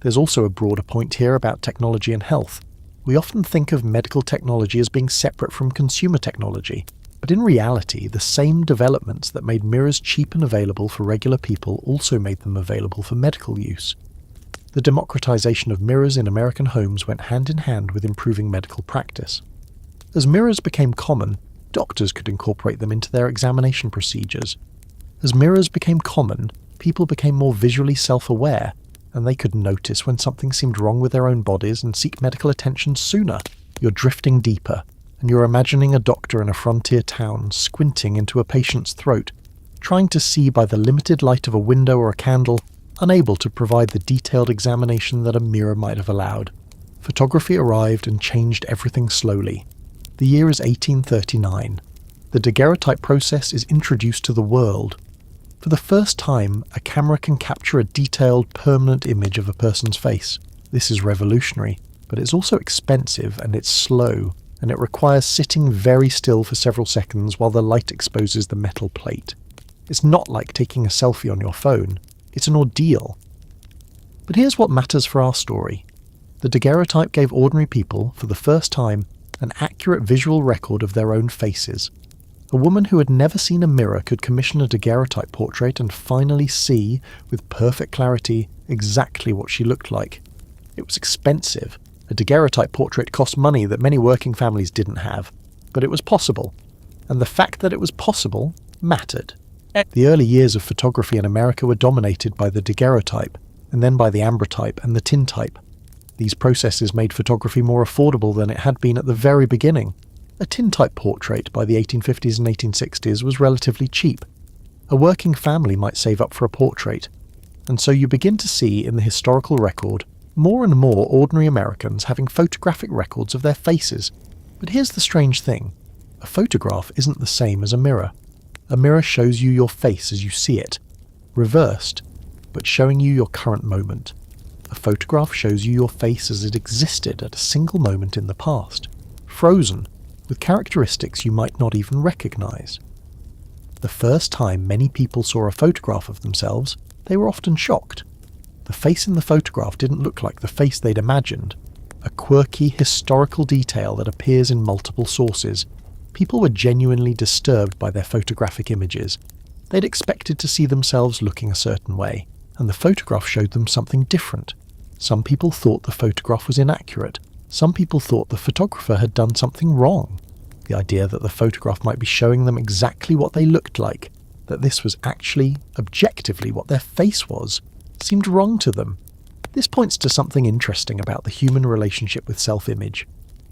There's also a broader point here about technology and health. We often think of medical technology as being separate from consumer technology, but in reality, the same developments that made mirrors cheap and available for regular people also made them available for medical use. The democratization of mirrors in American homes went hand in hand with improving medical practice. As mirrors became common, doctors could incorporate them into their examination procedures. As mirrors became common, people became more visually self-aware, and they could notice when something seemed wrong with their own bodies and seek medical attention sooner. You're drifting deeper, and you're imagining a doctor in a frontier town squinting into a patient's throat, trying to see by the limited light of a window or a candle, unable to provide the detailed examination that a mirror might have allowed. Photography arrived and changed everything slowly. The year is 1839. The daguerreotype process is introduced to the world. For the first time, a camera can capture a detailed, permanent image of a person's face. This is revolutionary, but it's also expensive and it's slow, and it requires sitting very still for several seconds while the light exposes the metal plate. It's not like taking a selfie on your phone. It's an ordeal. But here's what matters for our story. The daguerreotype gave ordinary people, for the first time, an accurate visual record of their own faces. A woman who had never seen a mirror could commission a daguerreotype portrait and finally see, with perfect clarity, exactly what she looked like. It was expensive. A daguerreotype portrait cost money that many working families didn't have. But it was possible. And the fact that it was possible mattered. The early years of photography in America were dominated by the daguerreotype, and then by the ambrotype and the tintype. These processes made photography more affordable than it had been at the very beginning. A tintype portrait by the 1850s and 1860s was relatively cheap. A working family might save up for a portrait, and so you begin to see in the historical record more and more ordinary Americans having photographic records of their faces. But here's the strange thing. A photograph isn't the same as a mirror. A mirror shows you your face as you see it, reversed, but showing you your current moment. A photograph shows you your face as it existed at a single moment in the past, frozen, with characteristics you might not even recognize. The first time many people saw a photograph of themselves, they were often shocked. The face in the photograph didn't look like the face they'd imagined. A quirky, historical detail that appears in multiple sources. People were genuinely disturbed by their photographic images. They'd expected to see themselves looking a certain way, and the photograph showed them something different. Some people thought the photograph was inaccurate. Some people thought the photographer had done something wrong. The idea that the photograph might be showing them exactly what they looked like, that this was actually, objectively, what their face was, seemed wrong to them. This points to something interesting about the human relationship with self-image.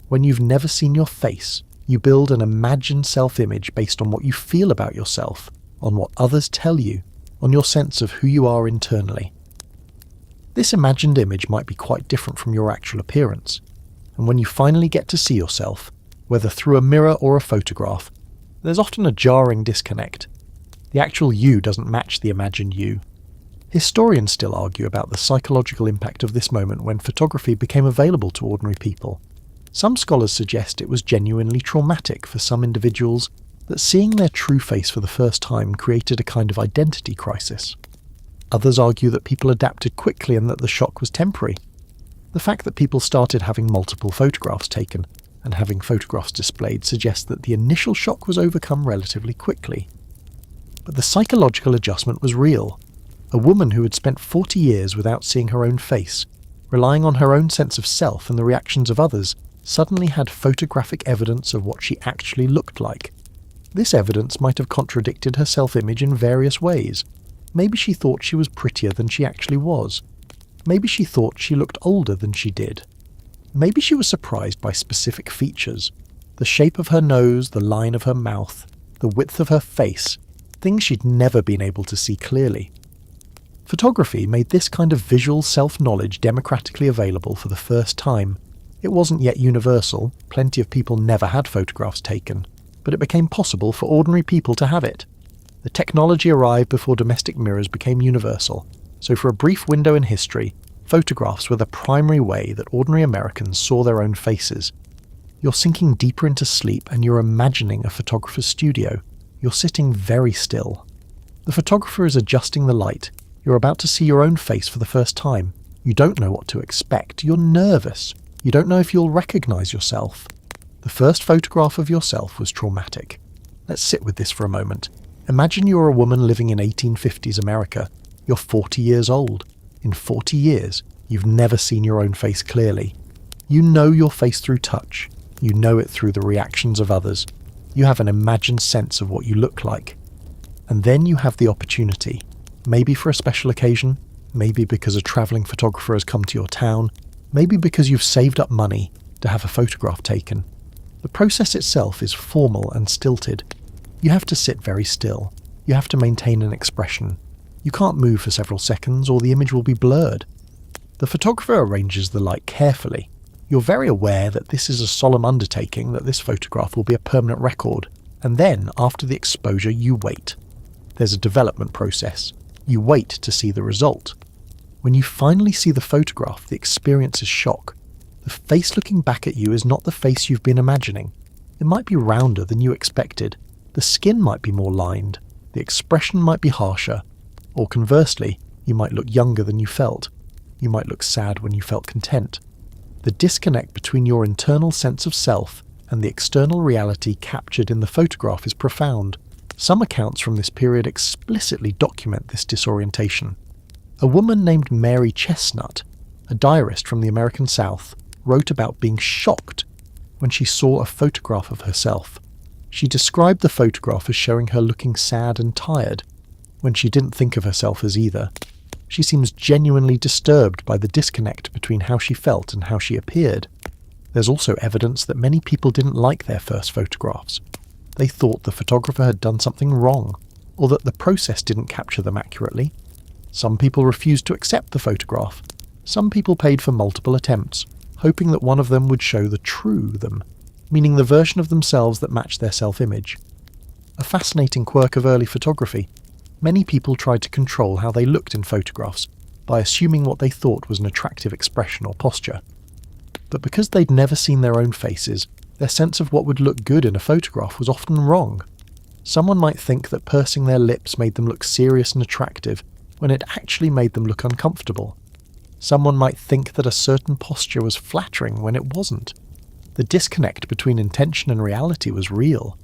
When you've never seen your face, you build an imagined self-image based on what you feel about yourself, on what others tell you, on your sense of who you are internally. This imagined image might be quite different from your actual appearance, and when you finally get to see yourself, whether through a mirror or a photograph, there's often a jarring disconnect. The actual you doesn't match the imagined you. Historians still argue about the psychological impact of this moment when photography became available to ordinary people. Some scholars suggest it was genuinely traumatic for some individuals, that seeing their true face for the first time created a kind of identity crisis. Others argue that people adapted quickly and that the shock was temporary. The fact that people started having multiple photographs taken and having photographs displayed suggests that the initial shock was overcome relatively quickly. But the psychological adjustment was real. A woman who had spent 40 years without seeing her own face, relying on her own sense of self and the reactions of others, suddenly had photographic evidence of what she actually looked like. This evidence might have contradicted her self-image in various ways. Maybe she thought she was prettier than she actually was. Maybe she thought she looked older than she did. Maybe she was surprised by specific features. The shape of her nose, the line of her mouth, the width of her face, things she'd never been able to see clearly. Photography made this kind of visual self-knowledge democratically available for the first time. It wasn't yet universal, plenty of people never had photographs taken, but it became possible for ordinary people to have it. The technology arrived before domestic mirrors became universal, so for a brief window in history, Photographs were the primary way that ordinary Americans saw their own faces. You're sinking deeper into sleep and you're imagining a photographer's studio. You're sitting very still. The photographer is adjusting the light. You're about to see your own face for the first time. You don't know what to expect. You're nervous. You don't know if you'll recognize yourself. The first photograph of yourself was traumatic. Let's sit with this for a moment. Imagine you're a woman living in 1850s America. You're 40 years old. In 40 years, you've never seen your own face clearly. You know your face through touch. You know it through the reactions of others. You have an imagined sense of what you look like. And then you have the opportunity, maybe for a special occasion, maybe because a travelling photographer has come to your town, maybe because you've saved up money to have a photograph taken. The process itself is formal and stilted. You have to sit very still. You have to maintain an expression. You can't move for several seconds or the image will be blurred. The photographer arranges the light carefully. You're very aware that this is a solemn undertaking, that this photograph will be a permanent record. And then, after the exposure, you wait. There's a development process. You wait to see the result. When you finally see the photograph, the experience is shock. The face looking back at you is not the face you've been imagining. It might be rounder than you expected. The skin might be more lined. The expression might be harsher. Or conversely, you might look younger than you felt. You might look sad when you felt content. The disconnect between your internal sense of self and the external reality captured in the photograph is profound. Some accounts from this period explicitly document this disorientation. A woman named Mary Chestnut, a diarist from the American South, wrote about being shocked when she saw a photograph of herself. She described the photograph as showing her looking sad and tired, when she didn't think of herself as either. She seems genuinely disturbed by the disconnect between how she felt and how she appeared. There's also evidence that many people didn't like their first photographs. They thought the photographer had done something wrong, or that the process didn't capture them accurately. Some people refused to accept the photograph. Some people paid for multiple attempts, hoping that one of them would show the true them, meaning the version of themselves that matched their self-image. A fascinating quirk of early photography. Many people tried to control how they looked in photographs by assuming what they thought was an attractive expression or posture. But because they'd never seen their own faces, their sense of what would look good in a photograph was often wrong. Someone might think that pursing their lips made them look serious and attractive, when it actually made them look uncomfortable. Someone might think that a certain posture was flattering when it wasn't. The disconnect between intention and reality was real.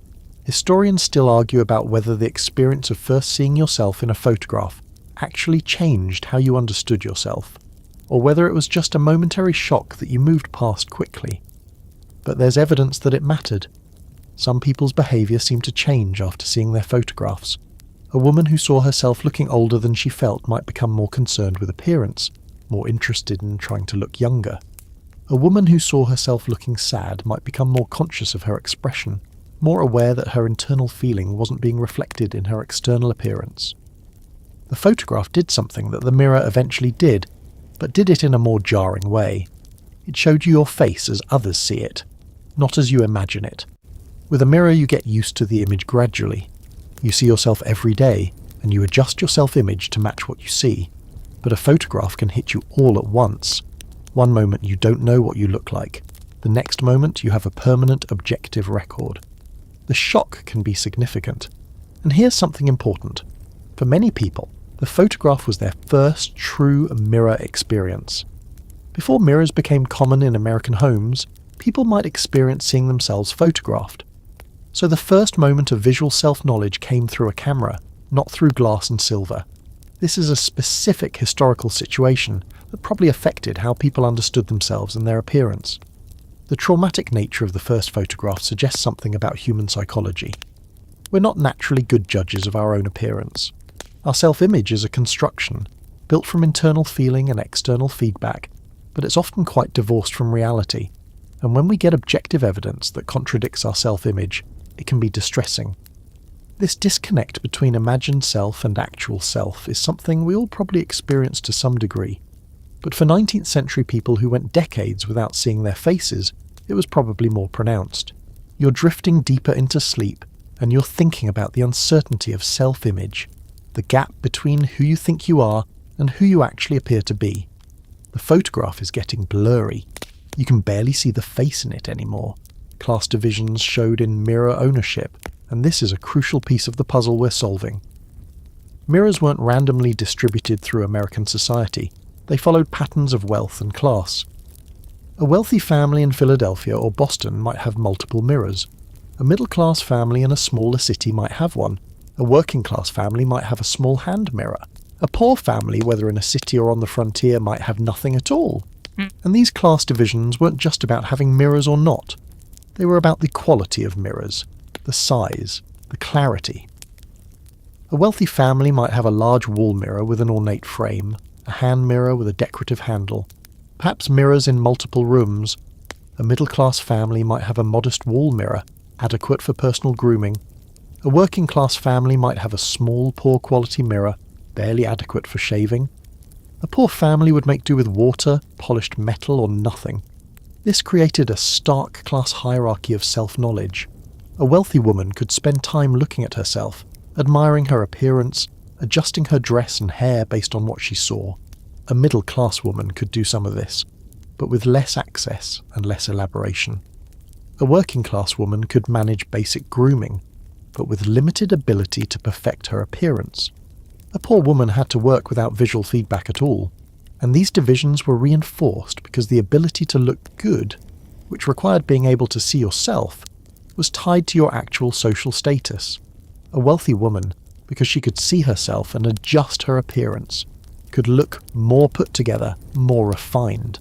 Historians still argue about whether the experience of first seeing yourself in a photograph actually changed how you understood yourself, or whether it was just a momentary shock that you moved past quickly. But there's evidence that it mattered. Some people's behaviour seemed to change after seeing their photographs. A woman who saw herself looking older than she felt might become more concerned with appearance, more interested in trying to look younger. A woman who saw herself looking sad might become more conscious of her expression, more aware that her internal feeling wasn't being reflected in her external appearance. The photograph did something that the mirror eventually did, but did it in a more jarring way. It showed you your face as others see it, not as you imagine it. With a mirror you get used to the image gradually. You see yourself every day, and you adjust your self-image to match what you see. But a photograph can hit you all at once. One moment you don't know what you look like. The next moment you have a permanent objective record. The shock can be significant. And here's something important. For many people, the photograph was their first true mirror experience. Before mirrors became common in American homes, people might experience seeing themselves photographed. So the first moment of visual self-knowledge came through a camera, not through glass and silver. This is a specific historical situation that probably affected how people understood themselves and their appearance. The traumatic nature of the first photograph suggests something about human psychology. We're not naturally good judges of our own appearance. Our self-image is a construction, built from internal feeling and external feedback, but it's often quite divorced from reality. And when we get objective evidence that contradicts our self-image, it can be distressing. This disconnect between imagined self and actual self is something we all probably experience to some degree. But for 19th century people who went decades without seeing their faces, it was probably more pronounced. You're drifting deeper into sleep, and you're thinking about the uncertainty of self-image, the gap between who you think you are and who you actually appear to be. The photograph is getting blurry. You can barely see the face in it anymore. Class divisions showed in mirror ownership, and this is a crucial piece of the puzzle we're solving. Mirrors weren't randomly distributed through American society. They followed patterns of wealth and class. A wealthy family in Philadelphia or Boston might have multiple mirrors. A middle-class family in a smaller city might have one. A working-class family might have a small hand mirror. A poor family, whether in a city or on the frontier, might have nothing at all. And these class divisions weren't just about having mirrors or not. They were about the quality of mirrors, the size, the clarity. A wealthy family might have a large wall mirror with an ornate frame, a hand mirror with a decorative handle, perhaps mirrors in multiple rooms. A middle-class family might have a modest wall mirror, adequate for personal grooming. A working-class family might have a small, poor-quality mirror, barely adequate for shaving. A poor family would make do with water, polished metal, or nothing. This created a stark class hierarchy of self-knowledge. A wealthy woman could spend time looking at herself, admiring her appearance, adjusting her dress and hair based on what she saw. A middle-class woman could do some of this, but with less access and less elaboration. A working-class woman could manage basic grooming, but with limited ability to perfect her appearance. A poor woman had to work without visual feedback at all, and these divisions were reinforced because the ability to look good, which required being able to see yourself, was tied to your actual social status. A wealthy woman, because she could see herself and adjust her appearance, could look more put together, more refined.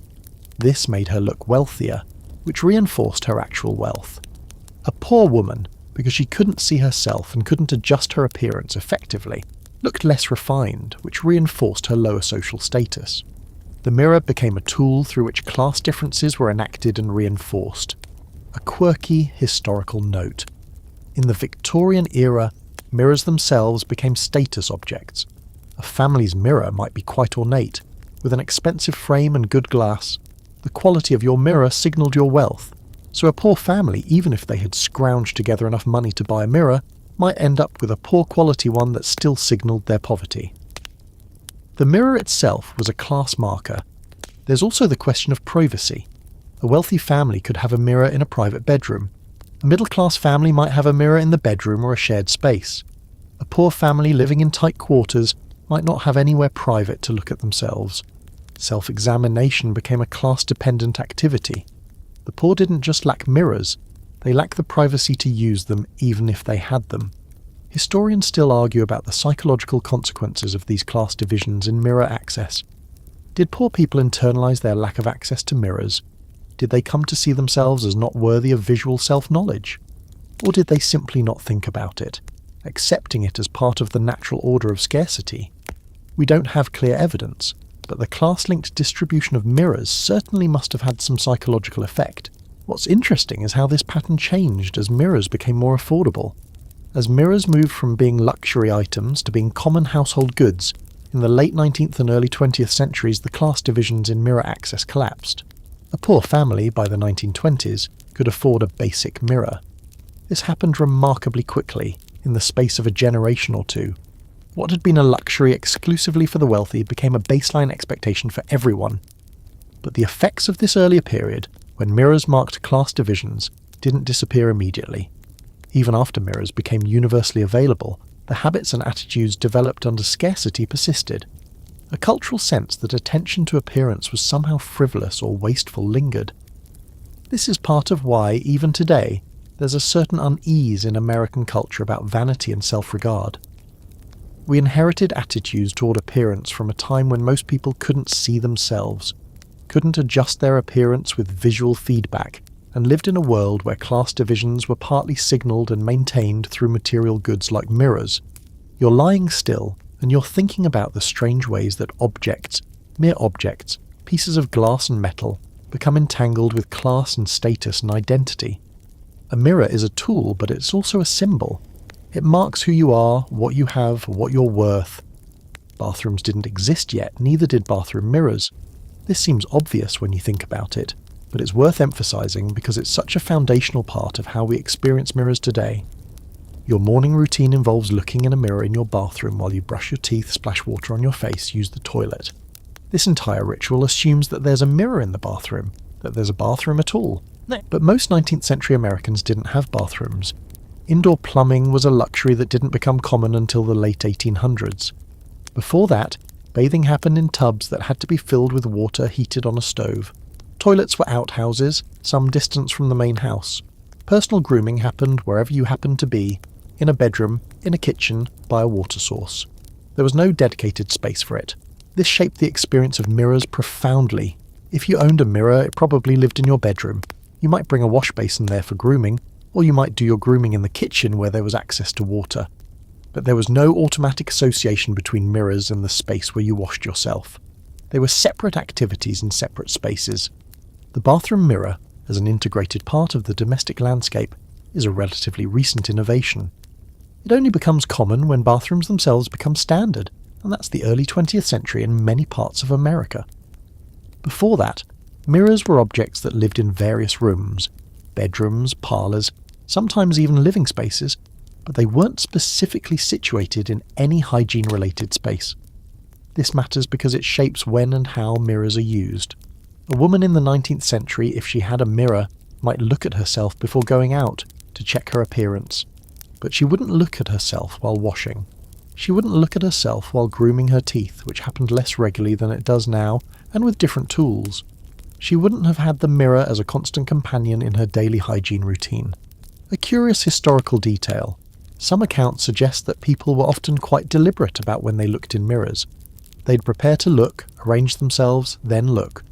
This made her look wealthier, which reinforced her actual wealth. A poor woman, because she couldn't see herself and couldn't adjust her appearance effectively, looked less refined, which reinforced her lower social status. The mirror became a tool through which class differences were enacted and reinforced. A quirky historical note. In the Victorian era, mirrors themselves became status objects. A family's mirror might be quite ornate, with an expensive frame and good glass. The quality of your mirror signalled your wealth, so a poor family, even if they had scrounged together enough money to buy a mirror, might end up with a poor quality one that still signalled their poverty. The mirror itself was a class marker. There's also the question of privacy. A wealthy family could have a mirror in a private bedroom. A middle-class family might have a mirror in the bedroom or a shared space. A poor family living in tight quarters might not have anywhere private to look at themselves. Self-examination became a class-dependent activity. The poor didn't just lack mirrors, they lacked the privacy to use them even if they had them. Historians still argue about the psychological consequences of these class divisions in mirror access. Did poor people internalize their lack of access to mirrors? Did they come to see themselves as not worthy of visual self-knowledge? Or did they simply not think about it, accepting it as part of the natural order of scarcity? We don't have clear evidence, but the class-linked distribution of mirrors certainly must have had some psychological effect. What's interesting is how this pattern changed as mirrors became more affordable. As mirrors moved from being luxury items to being common household goods, in the late 19th and early 20th centuries the class divisions in mirror access collapsed. A poor family, by the 1920s, could afford a basic mirror. This happened remarkably quickly, in the space of a generation or two. What had been a luxury exclusively for the wealthy became a baseline expectation for everyone. But the effects of this earlier period, when mirrors marked class divisions, didn't disappear immediately. Even after mirrors became universally available, the habits and attitudes developed under scarcity persisted. A cultural sense that attention to appearance was somehow frivolous or wasteful lingered. This is part of why, even today, there's a certain unease in American culture about vanity and self-regard. We inherited attitudes toward appearance from a time when most people couldn't see themselves, couldn't adjust their appearance with visual feedback, and lived in a world where class divisions were partly signalled and maintained through material goods like mirrors. You're lying still, and you're thinking about the strange ways that objects, mere objects, pieces of glass and metal, become entangled with class and status and identity. A mirror is a tool, but it's also a symbol. It marks who you are, what you have, what you're worth. Bathrooms didn't exist yet, neither did bathroom mirrors. This seems obvious when you think about it, but it's worth emphasizing because it's such a foundational part of how we experience mirrors today. Your morning routine involves looking in a mirror in your bathroom while you brush your teeth, splash water on your face, use the toilet. This entire ritual assumes that there's a mirror in the bathroom, that there's a bathroom at all. But most 19th century Americans didn't have bathrooms. Indoor plumbing was a luxury that didn't become common until the late 1800s. Before that, bathing happened in tubs that had to be filled with water heated on a stove. Toilets were outhouses, some distance from the main house. Personal grooming happened wherever you happened to be, in a bedroom, in a kitchen, by a water source. There was no dedicated space for it. This shaped the experience of mirrors profoundly. If you owned a mirror, it probably lived in your bedroom. You might bring a wash basin there for grooming, or you might do your grooming in the kitchen where there was access to water. But there was no automatic association between mirrors and the space where you washed yourself. They were separate activities in separate spaces. The bathroom mirror, as an integrated part of the domestic landscape, is a relatively recent innovation. It only becomes common when bathrooms themselves become standard, and that's the early 20th century in many parts of America. Before that, mirrors were objects that lived in various rooms, bedrooms, parlours, sometimes even living spaces, but they weren't specifically situated in any hygiene-related space. This matters because it shapes when and how mirrors are used. A woman in the 19th century, if she had a mirror, might look at herself before going out to check her appearance. But she wouldn't look at herself while washing. She wouldn't look at herself while grooming her teeth, which happened less regularly than it does now, and with different tools. She wouldn't have had the mirror as a constant companion in her daily hygiene routine. A curious historical detail. Some accounts suggest that people were often quite deliberate about when they looked in mirrors. They'd prepare to look, arrange themselves, then look.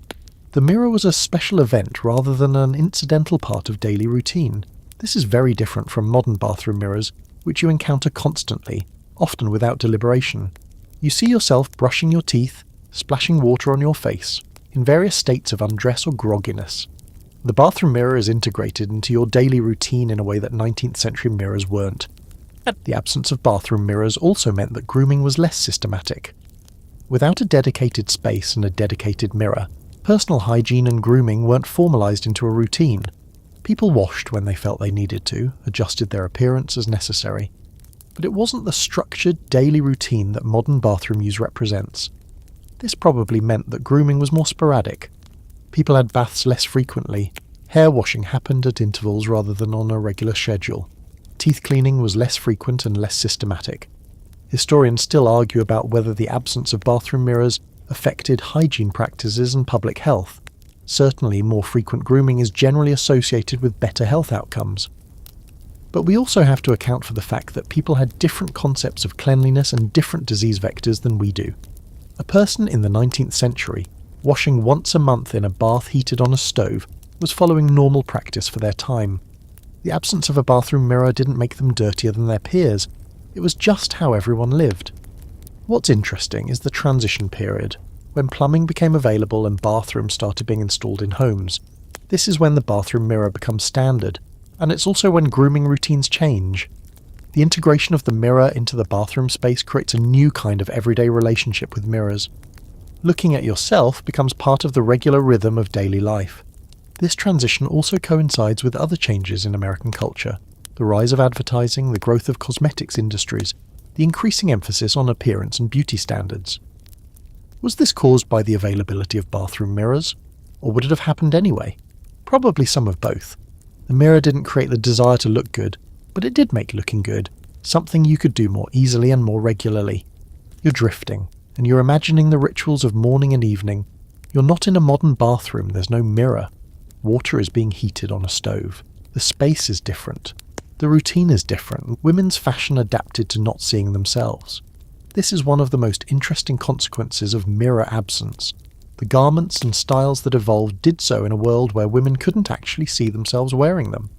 The mirror was a special event rather than an incidental part of daily routine. This is very different from modern bathroom mirrors, which you encounter constantly, often without deliberation. You see yourself brushing your teeth, splashing water on your face, in various states of undress or grogginess. The bathroom mirror is integrated into your daily routine in a way that 19th century mirrors weren't. The absence of bathroom mirrors also meant that grooming was less systematic. Without a dedicated space and a dedicated mirror, personal hygiene and grooming weren't formalised into a routine. People washed when they felt they needed to, adjusted their appearance as necessary. But it wasn't the structured daily routine that modern bathroom use represents. This probably meant that grooming was more sporadic. People had baths less frequently. Hair washing happened at intervals rather than on a regular schedule. Teeth cleaning was less frequent and less systematic. Historians still argue about whether the absence of bathroom mirrors affected hygiene practices and public health. Certainly, more frequent grooming is generally associated with better health outcomes. But we also have to account for the fact that people had different concepts of cleanliness and different disease vectors than we do. A person in the 19th century, washing once a month in a bath heated on a stove, was following normal practice for their time. The absence of a bathroom mirror didn't make them dirtier than their peers. It was just how everyone lived. What's interesting is the transition period, when plumbing became available and bathrooms started being installed in homes. This is when the bathroom mirror becomes standard, and it's also when grooming routines change. The integration of the mirror into the bathroom space creates a new kind of everyday relationship with mirrors. Looking at yourself becomes part of the regular rhythm of daily life. This transition also coincides with other changes in American culture: the rise of advertising, the growth of cosmetics industries, the increasing emphasis on appearance and beauty standards. Was this caused by the availability of bathroom mirrors? Or would it have happened anyway? Probably some of both. The mirror didn't create the desire to look good, but it did make looking good something you could do more easily and more regularly. You're drifting, and you're imagining the rituals of morning and evening. You're not in a modern bathroom, there's no mirror. Water is being heated on a stove. The space is different. The routine is different. Women's fashion adapted to not seeing themselves. This is one of the most interesting consequences of mirror absence. The garments and styles that evolved did so in a world where women couldn't actually see themselves wearing them.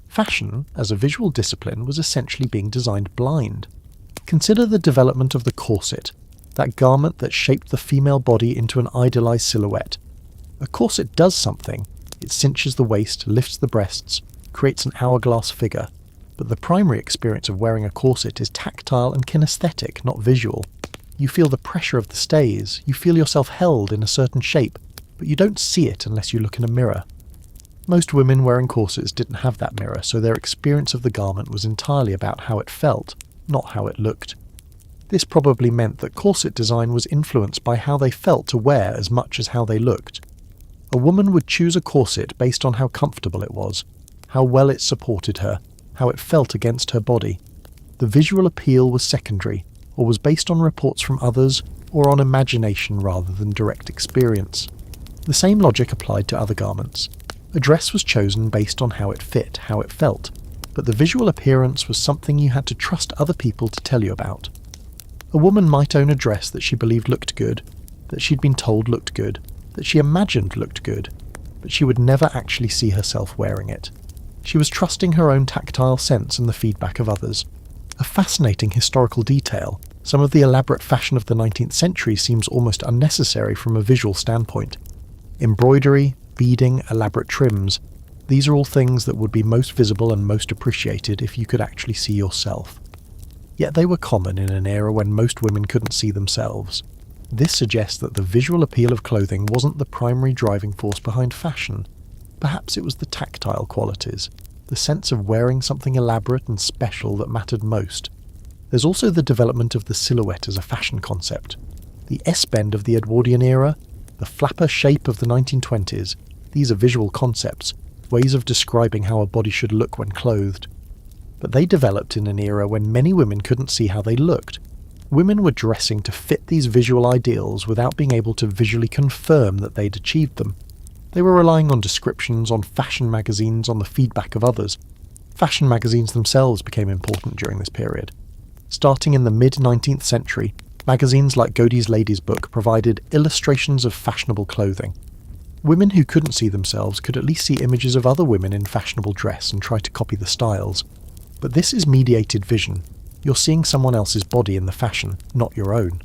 Fashion, as a visual discipline, was essentially being designed blind. Consider the development of the corset, that garment that shaped the female body into an idealized silhouette. A corset does something. It cinches the waist, lifts the breasts, creates an hourglass figure. But the primary experience of wearing a corset is tactile and kinesthetic, not visual. You feel the pressure of the stays, you feel yourself held in a certain shape, but you don't see it unless you look in a mirror. Most women wearing corsets didn't have that mirror, so their experience of the garment was entirely about how it felt, not how it looked. This probably meant that corset design was influenced by how they felt to wear as much as how they looked. A woman would choose a corset based on how comfortable it was, how well it supported her, how it felt against her body. The visual appeal was secondary, or was based on reports from others or on imagination rather than direct experience. The same logic applied to other garments. A dress was chosen based on how it fit, how it felt, but the visual appearance was something you had to trust other people to tell you about. A woman might own a dress that she believed looked good, that she'd been told looked good, that she imagined looked good, but she would never actually see herself wearing it. She was trusting her own tactile sense and the feedback of others. A fascinating historical detail, some of the elaborate fashion of the 19th century seems almost unnecessary from a visual standpoint. Embroidery, beading, elaborate trims, these are all things that would be most visible and most appreciated if you could actually see yourself. Yet they were common in an era when most women couldn't see themselves. This suggests that the visual appeal of clothing wasn't the primary driving force behind fashion. Perhaps it was the tactile qualities, the sense of wearing something elaborate and special that mattered most. There's also the development of the silhouette as a fashion concept. The S-bend of the Edwardian era, the flapper shape of the 1920s, these are visual concepts, ways of describing how a body should look when clothed. But they developed in an era when many women couldn't see how they looked. Women were dressing to fit these visual ideals without being able to visually confirm that they'd achieved them. They were relying on descriptions, on fashion magazines, on the feedback of others. Fashion magazines themselves became important during this period. Starting in the mid-19th century, magazines like Godey's Lady's Book provided illustrations of fashionable clothing. Women who couldn't see themselves could at least see images of other women in fashionable dress and try to copy the styles. But this is mediated vision. You're seeing someone else's body in the fashion, not your own.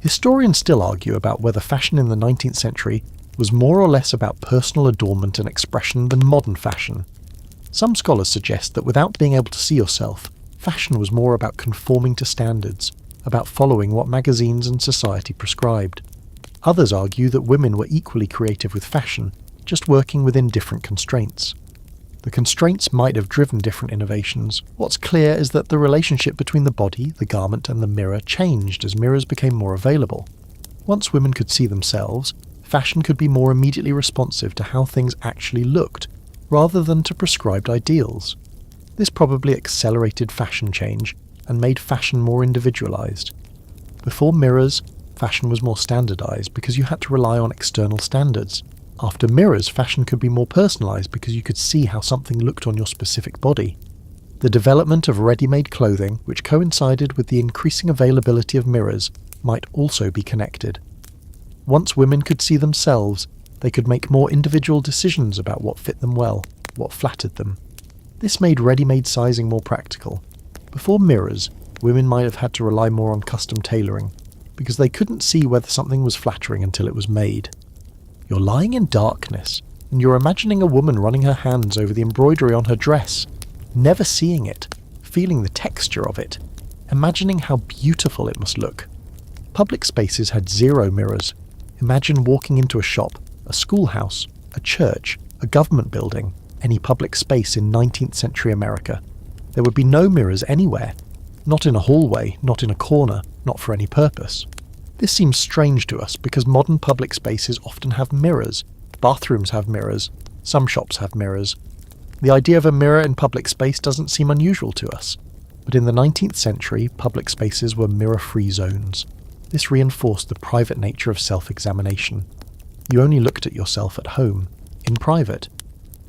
Historians still argue about whether fashion in the 19th century was more or less about personal adornment and expression than modern fashion. Some scholars suggest that without being able to see yourself, fashion was more about conforming to standards, about following what magazines and society prescribed. Others argue that women were equally creative with fashion, just working within different constraints. The constraints might have driven different innovations. What's clear is that the relationship between the body, the garment, and the mirror changed as mirrors became more available. Once women could see themselves, fashion could be more immediately responsive to how things actually looked, rather than to prescribed ideals. This probably accelerated fashion change and made fashion more individualized. Before mirrors, fashion was more standardized because you had to rely on external standards. After mirrors, fashion could be more personalized because you could see how something looked on your specific body. The development of ready-made clothing, which coincided with the increasing availability of mirrors, might also be connected. Once women could see themselves, they could make more individual decisions about what fit them well, what flattered them. This made ready-made sizing more practical. Before mirrors, women might have had to rely more on custom tailoring, because they couldn't see whether something was flattering until it was made. You're lying in darkness, and you're imagining a woman running her hands over the embroidery on her dress, never seeing it, feeling the texture of it, imagining how beautiful it must look. Public spaces had zero mirrors. Imagine walking into a shop, a schoolhouse, a church, a government building, any public space in 19th century America. There would be no mirrors anywhere. Not in a hallway, not in a corner, not for any purpose. This seems strange to us because modern public spaces often have mirrors. Bathrooms have mirrors. Some shops have mirrors. The idea of a mirror in public space doesn't seem unusual to us. But in the 19th century, public spaces were mirror-free zones. This reinforced the private nature of self-examination. You only looked at yourself at home, in private.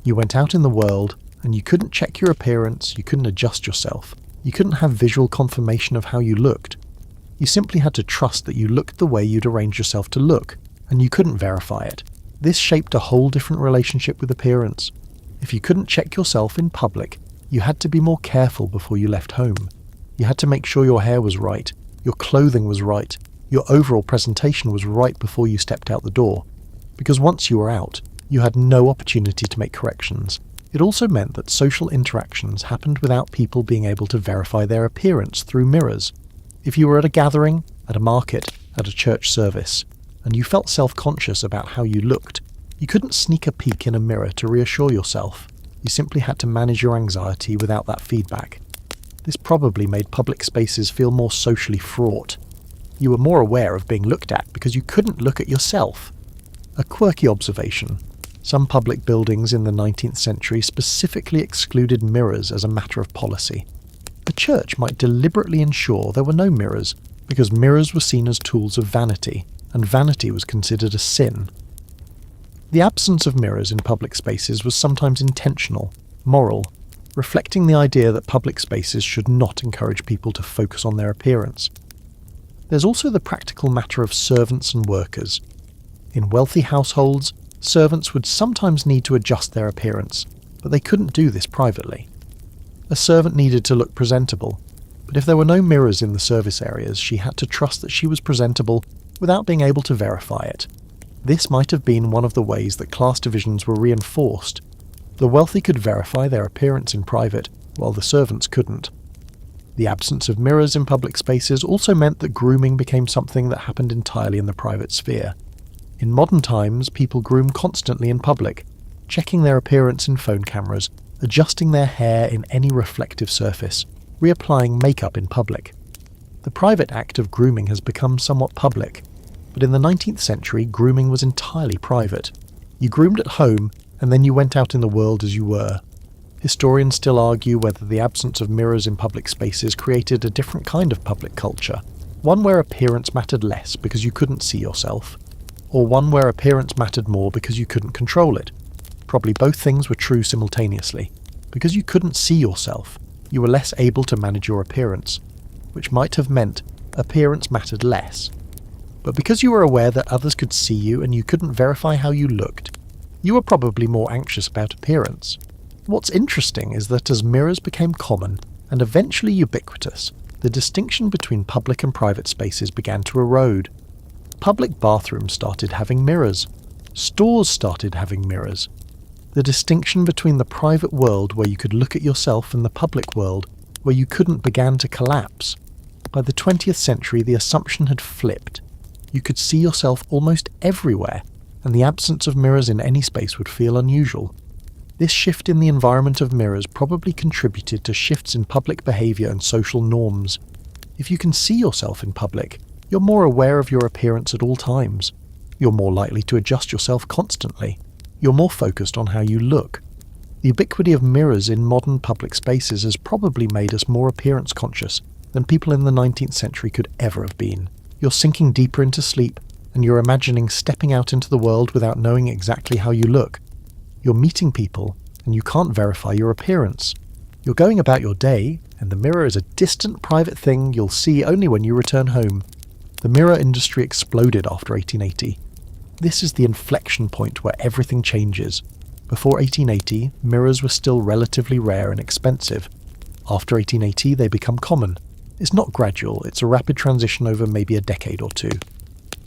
You went out in the world, and you couldn't check your appearance, you couldn't adjust yourself, you couldn't have visual confirmation of how you looked. You simply had to trust that you looked the way you'd arranged yourself to look, and you couldn't verify it. This shaped a whole different relationship with appearance. If you couldn't check yourself in public, you had to be more careful before you left home. You had to make sure your hair was right, your clothing was right, your overall presentation was right before you stepped out the door. Because once you were out, you had no opportunity to make corrections. It also meant that social interactions happened without people being able to verify their appearance through mirrors. If you were at a gathering, at a market, at a church service, and you felt self-conscious about how you looked, you couldn't sneak a peek in a mirror to reassure yourself. You simply had to manage your anxiety without that feedback. This probably made public spaces feel more socially fraught. You were more aware of being looked at because you couldn't look at yourself. A quirky observation. Some public buildings in the 19th century specifically excluded mirrors as a matter of policy. A church might deliberately ensure there were no mirrors because mirrors were seen as tools of vanity, and vanity was considered a sin. The absence of mirrors in public spaces was sometimes intentional, moral, reflecting the idea that public spaces should not encourage people to focus on their appearance. There's also the practical matter of servants and workers. In wealthy households, servants would sometimes need to adjust their appearance, but they couldn't do this privately. A servant needed to look presentable, but if there were no mirrors in the service areas, she had to trust that she was presentable without being able to verify it. This might have been one of the ways that class divisions were reinforced. The wealthy could verify their appearance in private, while the servants couldn't. The absence of mirrors in public spaces also meant that grooming became something that happened entirely in the private sphere. In modern times, people groom constantly in public, checking their appearance in phone cameras, adjusting their hair in any reflective surface, reapplying makeup in public. The private act of grooming has become somewhat public, but in the 19th century, grooming was entirely private. You groomed at home, and then you went out in the world as you were. Historians still argue whether the absence of mirrors in public spaces created a different kind of public culture, one where appearance mattered less because you couldn't see yourself, or one where appearance mattered more because you couldn't control it. Probably both things were true simultaneously. Because you couldn't see yourself, you were less able to manage your appearance, which might have meant appearance mattered less. But because you were aware that others could see you and you couldn't verify how you looked, you were probably more anxious about appearance. What's interesting is that as mirrors became common and eventually ubiquitous, the distinction between public and private spaces began to erode. Public bathrooms started having mirrors. Stores started having mirrors. The distinction between the private world where you could look at yourself and the public world where you couldn't began to collapse. By the 20th century, the assumption had flipped. You could see yourself almost everywhere, and the absence of mirrors in any space would feel unusual. This shift in the environment of mirrors probably contributed to shifts in public behavior and social norms. If you can see yourself in public, you're more aware of your appearance at all times. You're more likely to adjust yourself constantly. You're more focused on how you look. The ubiquity of mirrors in modern public spaces has probably made us more appearance conscious than people in the 19th century could ever have been. You're sinking deeper into sleep, and you're imagining stepping out into the world without knowing exactly how you look. You're meeting people, and you can't verify your appearance. You're going about your day, and the mirror is a distant private thing you'll see only when you return home. The mirror industry exploded after 1880. This is the inflection point where everything changes. Before 1880, mirrors were still relatively rare and expensive. After 1880, they become common. It's not gradual, it's a rapid transition over maybe a decade or two.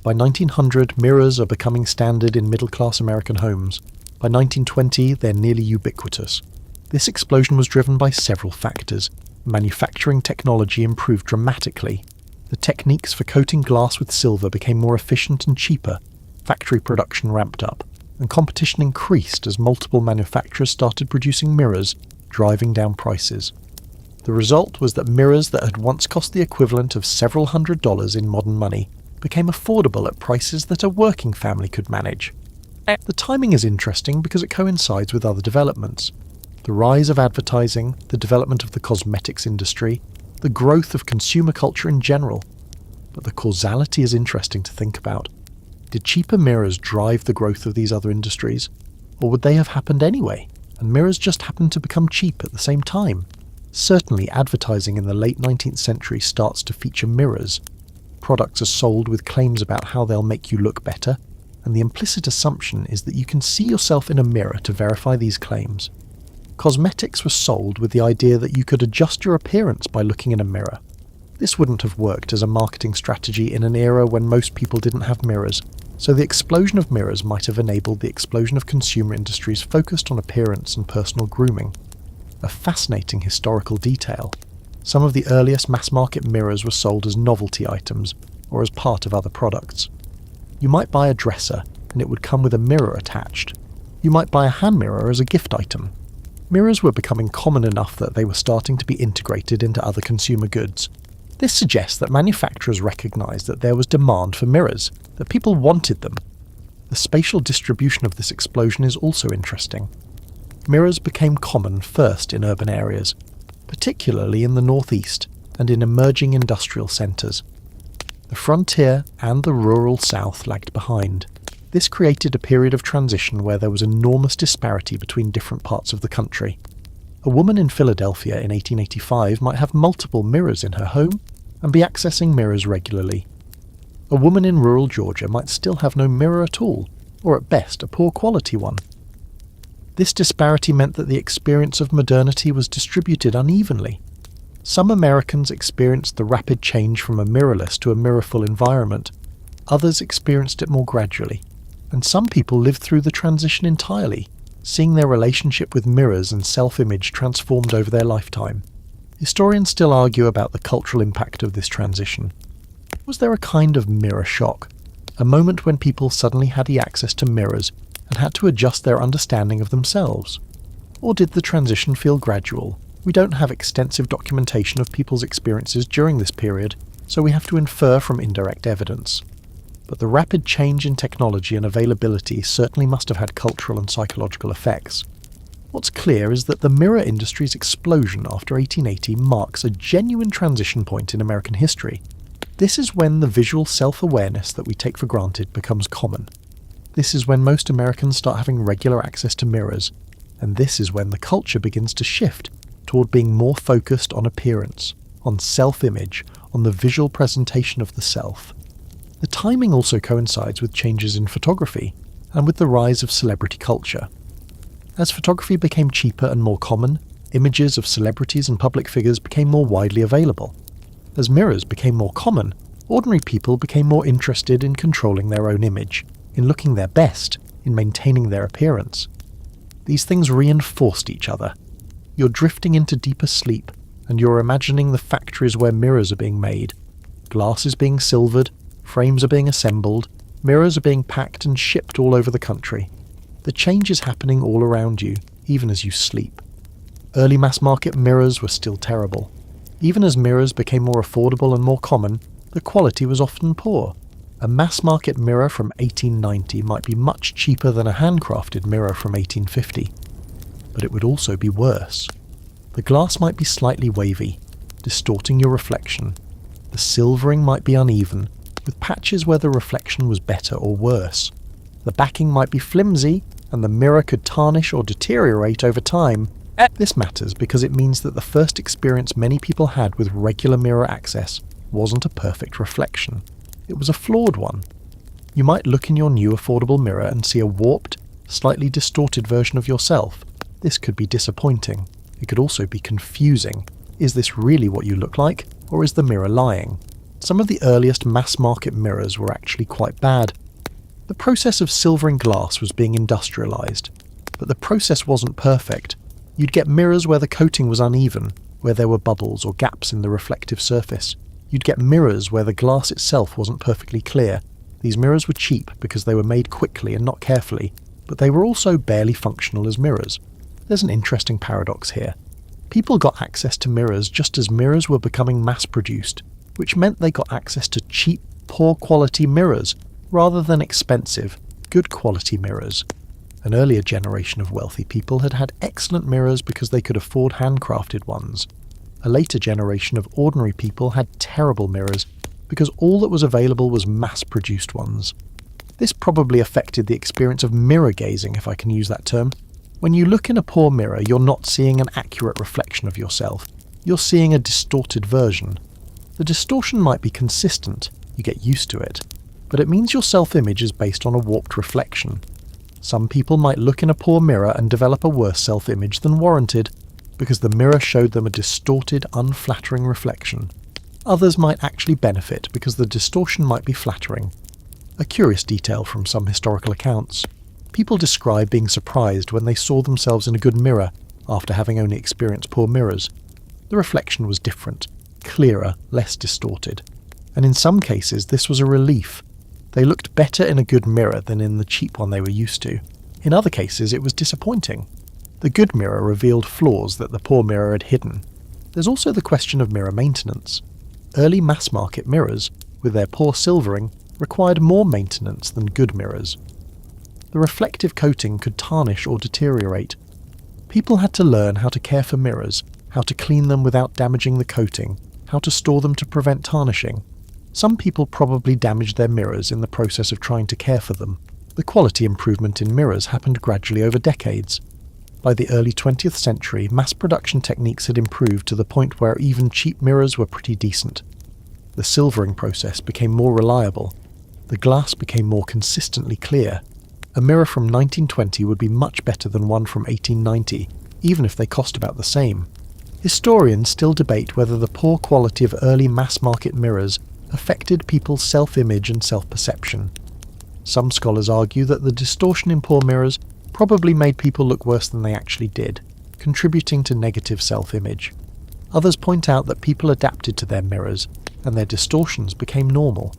By 1900, mirrors are becoming standard in middle-class American homes. By 1920, they're nearly ubiquitous. This explosion was driven by several factors. Manufacturing technology improved dramatically. The techniques for coating glass with silver became more efficient and cheaper. Factory production ramped up, and competition increased as multiple manufacturers started producing mirrors, driving down prices. The result was that mirrors that had once cost the equivalent of several $100s in modern money became affordable at prices that a working family could manage. The timing is interesting because it coincides with other developments. The rise of advertising, the development of the cosmetics industry, the growth of consumer culture in general. But the causality is interesting to think about. Did cheaper mirrors drive the growth of these other industries? Or would they have happened anyway, and mirrors just happened to become cheap at the same time? Certainly advertising in the late 19th century starts to feature mirrors. Products are sold with claims about how they'll make you look better, and the implicit assumption is that you can see yourself in a mirror to verify these claims. Cosmetics were sold with the idea that you could adjust your appearance by looking in a mirror. This wouldn't have worked as a marketing strategy in an era when most people didn't have mirrors, so the explosion of mirrors might have enabled the explosion of consumer industries focused on appearance and personal grooming. A fascinating historical detail. Some of the earliest mass-market mirrors were sold as novelty items, or as part of other products. You might buy a dresser, and it would come with a mirror attached. You might buy a hand mirror as a gift item. Mirrors were becoming common enough that they were starting to be integrated into other consumer goods. This suggests that manufacturers recognised that there was demand for mirrors, that people wanted them. The spatial distribution of this explosion is also interesting. Mirrors became common first in urban areas, particularly in the northeast and in emerging industrial centres. The frontier and the rural south lagged behind. This created a period of transition where there was enormous disparity between different parts of the country. A woman in Philadelphia in 1885 might have multiple mirrors in her home and be accessing mirrors regularly. A woman in rural Georgia might still have no mirror at all, or at best a poor quality one. This disparity meant that the experience of modernity was distributed unevenly. Some Americans experienced the rapid change from a mirrorless to a mirrorful environment. Others experienced it more gradually. And some people lived through the transition entirely, seeing their relationship with mirrors and self-image transformed over their lifetime. Historians still argue about the cultural impact of this transition. Was there a kind of mirror shock? A moment when people suddenly had access to mirrors and had to adjust their understanding of themselves? Or did the transition feel gradual? We don't have extensive documentation of people's experiences during this period, so we have to infer from indirect evidence. But the rapid change in technology and availability certainly must have had cultural and psychological effects. What's clear is that the mirror industry's explosion after 1880 marks a genuine transition point in American history. This is when the visual self-awareness that we take for granted becomes common. This is when most Americans start having regular access to mirrors, and this is when the culture begins to shift toward being more focused on appearance, on self-image, on the visual presentation of the self. The timing also coincides with changes in photography and with the rise of celebrity culture. As photography became cheaper and more common, images of celebrities and public figures became more widely available. As mirrors became more common, ordinary people became more interested in controlling their own image, in looking their best, in maintaining their appearance. These things reinforced each other. You're drifting into deeper sleep, and you're imagining the factories where mirrors are being made. Glass is being silvered, frames are being assembled, mirrors are being packed and shipped all over the country. The change is happening all around you, even as you sleep. Early mass-market mirrors were still terrible. Even as mirrors became more affordable and more common, the quality was often poor. A mass-market mirror from 1890 might be much cheaper than a handcrafted mirror from 1850. But it would also be worse. The glass might be slightly wavy, distorting your reflection. The silvering might be uneven, with patches where the reflection was better or worse. The backing might be flimsy, and the mirror could tarnish or deteriorate over time. This matters because it means that the first experience many people had with regular mirror access wasn't a perfect reflection. It was a flawed one. You might look in your new affordable mirror and see a warped, slightly distorted version of yourself. This could be disappointing. It could also be confusing. Is this really what you look like, or is the mirror lying? Some of the earliest mass-market mirrors were actually quite bad. The process of silvering glass was being industrialized, but the process wasn't perfect. You'd get mirrors where the coating was uneven, where there were bubbles or gaps in the reflective surface. You'd get mirrors where the glass itself wasn't perfectly clear. These mirrors were cheap because they were made quickly and not carefully, but they were also barely functional as mirrors. There's an interesting paradox here. People got access to mirrors just as mirrors were becoming mass-produced, which meant they got access to cheap, poor-quality mirrors rather than expensive, good-quality mirrors. An earlier generation of wealthy people had had excellent mirrors because they could afford handcrafted ones. A later generation of ordinary people had terrible mirrors because all that was available was mass-produced ones. This probably affected the experience of mirror gazing, if I can use that term. When you look in a poor mirror, you're not seeing an accurate reflection of yourself. You're seeing a distorted version. The distortion might be consistent, you get used to it, but it means your self-image is based on a warped reflection. Some people might look in a poor mirror and develop a worse self-image than warranted, because the mirror showed them a distorted, unflattering reflection. Others might actually benefit because the distortion might be flattering. A curious detail from some historical accounts. People describe being surprised when they saw themselves in a good mirror after having only experienced poor mirrors. The reflection was different, clearer, less distorted. And in some cases this was a relief. They looked better in a good mirror than in the cheap one they were used to. In other cases it was disappointing. The good mirror revealed flaws that the poor mirror had hidden. There's also the question of mirror maintenance. Early mass-market mirrors, with their poor silvering, required more maintenance than good mirrors. The reflective coating could tarnish or deteriorate. People had to learn how to care for mirrors, how to clean them without damaging the coating, how to store them to prevent tarnishing. Some people probably damaged their mirrors in the process of trying to care for them. The quality improvement in mirrors happened gradually over decades. By the early 20th century, mass production techniques had improved to the point where even cheap mirrors were pretty decent. The silvering process became more reliable. The glass became more consistently clear. A mirror from 1920 would be much better than one from 1890, even if they cost about the same. Historians still debate whether the poor quality of early mass-market mirrors affected people's self-image and self-perception. Some scholars argue that the distortion in poor mirrors probably made people look worse than they actually did, contributing to negative self-image. Others point out that people adapted to their mirrors, and their distortions became normal.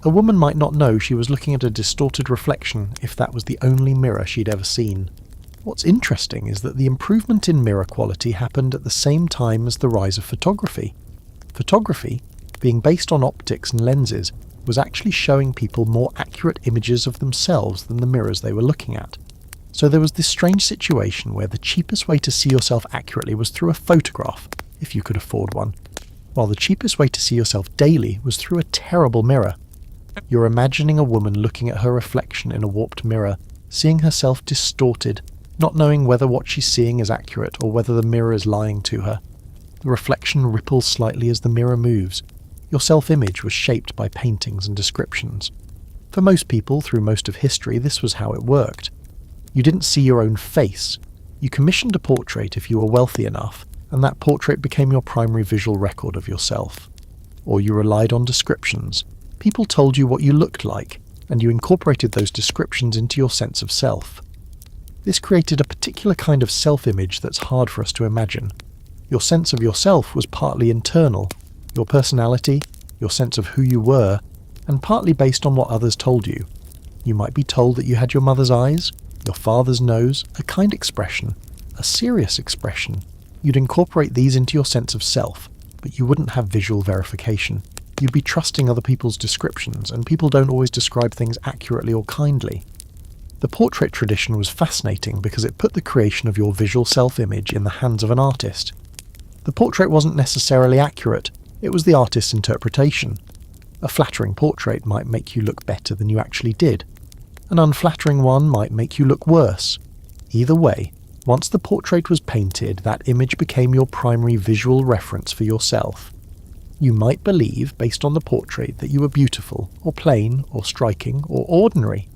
A woman might not know she was looking at a distorted reflection if that was the only mirror she'd ever seen. What's interesting is that the improvement in mirror quality happened at the same time as the rise of photography. Photography, being based on optics and lenses, was actually showing people more accurate images of themselves than the mirrors they were looking at. So there was this strange situation where the cheapest way to see yourself accurately was through a photograph, if you could afford one, while the cheapest way to see yourself daily was through a terrible mirror. You're imagining a woman looking at her reflection in a warped mirror, seeing herself distorted, not knowing whether what she's seeing is accurate or whether the mirror is lying to her. The reflection ripples slightly as the mirror moves. Your self-image was shaped by paintings and descriptions. For most people, through most of history, this was how it worked. You didn't see your own face. You commissioned a portrait if you were wealthy enough, and that portrait became your primary visual record of yourself. Or you relied on descriptions. People told you what you looked like, and you incorporated those descriptions into your sense of self. This created a particular kind of self-image that's hard for us to imagine. Your sense of yourself was partly internal, your personality, your sense of who you were, and partly based on what others told you. You might be told that you had your mother's eyes, your father's nose, a kind expression, a serious expression. You'd incorporate these into your sense of self, but you wouldn't have visual verification. You'd be trusting other people's descriptions, and people don't always describe things accurately or kindly. The portrait tradition was fascinating because it put the creation of your visual self-image in the hands of an artist. The portrait wasn't necessarily accurate, it was the artist's interpretation. A flattering portrait might make you look better than you actually did. An unflattering one might make you look worse. Either way, once the portrait was painted, that image became your primary visual reference for yourself. You might believe, based on the portrait, that you were beautiful, or plain, or striking, or ordinary.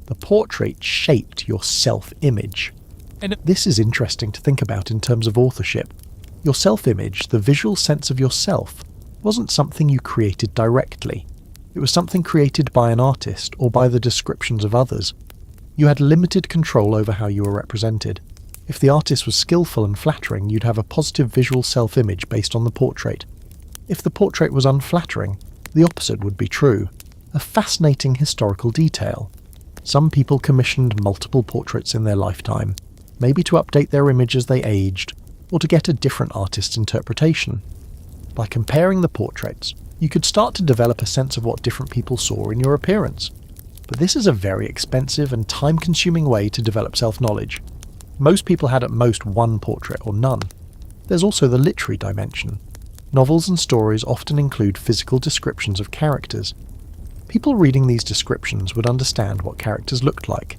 The portrait shaped your self-image. And this is interesting to think about in terms of authorship. Your self-image, the visual sense of yourself, wasn't something you created directly. It was something created by an artist or by the descriptions of others. You had limited control over how you were represented. If the artist was skillful and flattering, you'd have a positive visual self-image based on the portrait. If the portrait was unflattering, the opposite would be true. A fascinating historical detail. Some people commissioned multiple portraits in their lifetime, maybe to update their image as they aged, or to get a different artist's interpretation. By comparing the portraits, you could start to develop a sense of what different people saw in your appearance. But this is a very expensive and time-consuming way to develop self-knowledge. Most people had at most one portrait or none. There's also the literary dimension. Novels and stories often include physical descriptions of characters. People reading these descriptions would understand what characters looked like.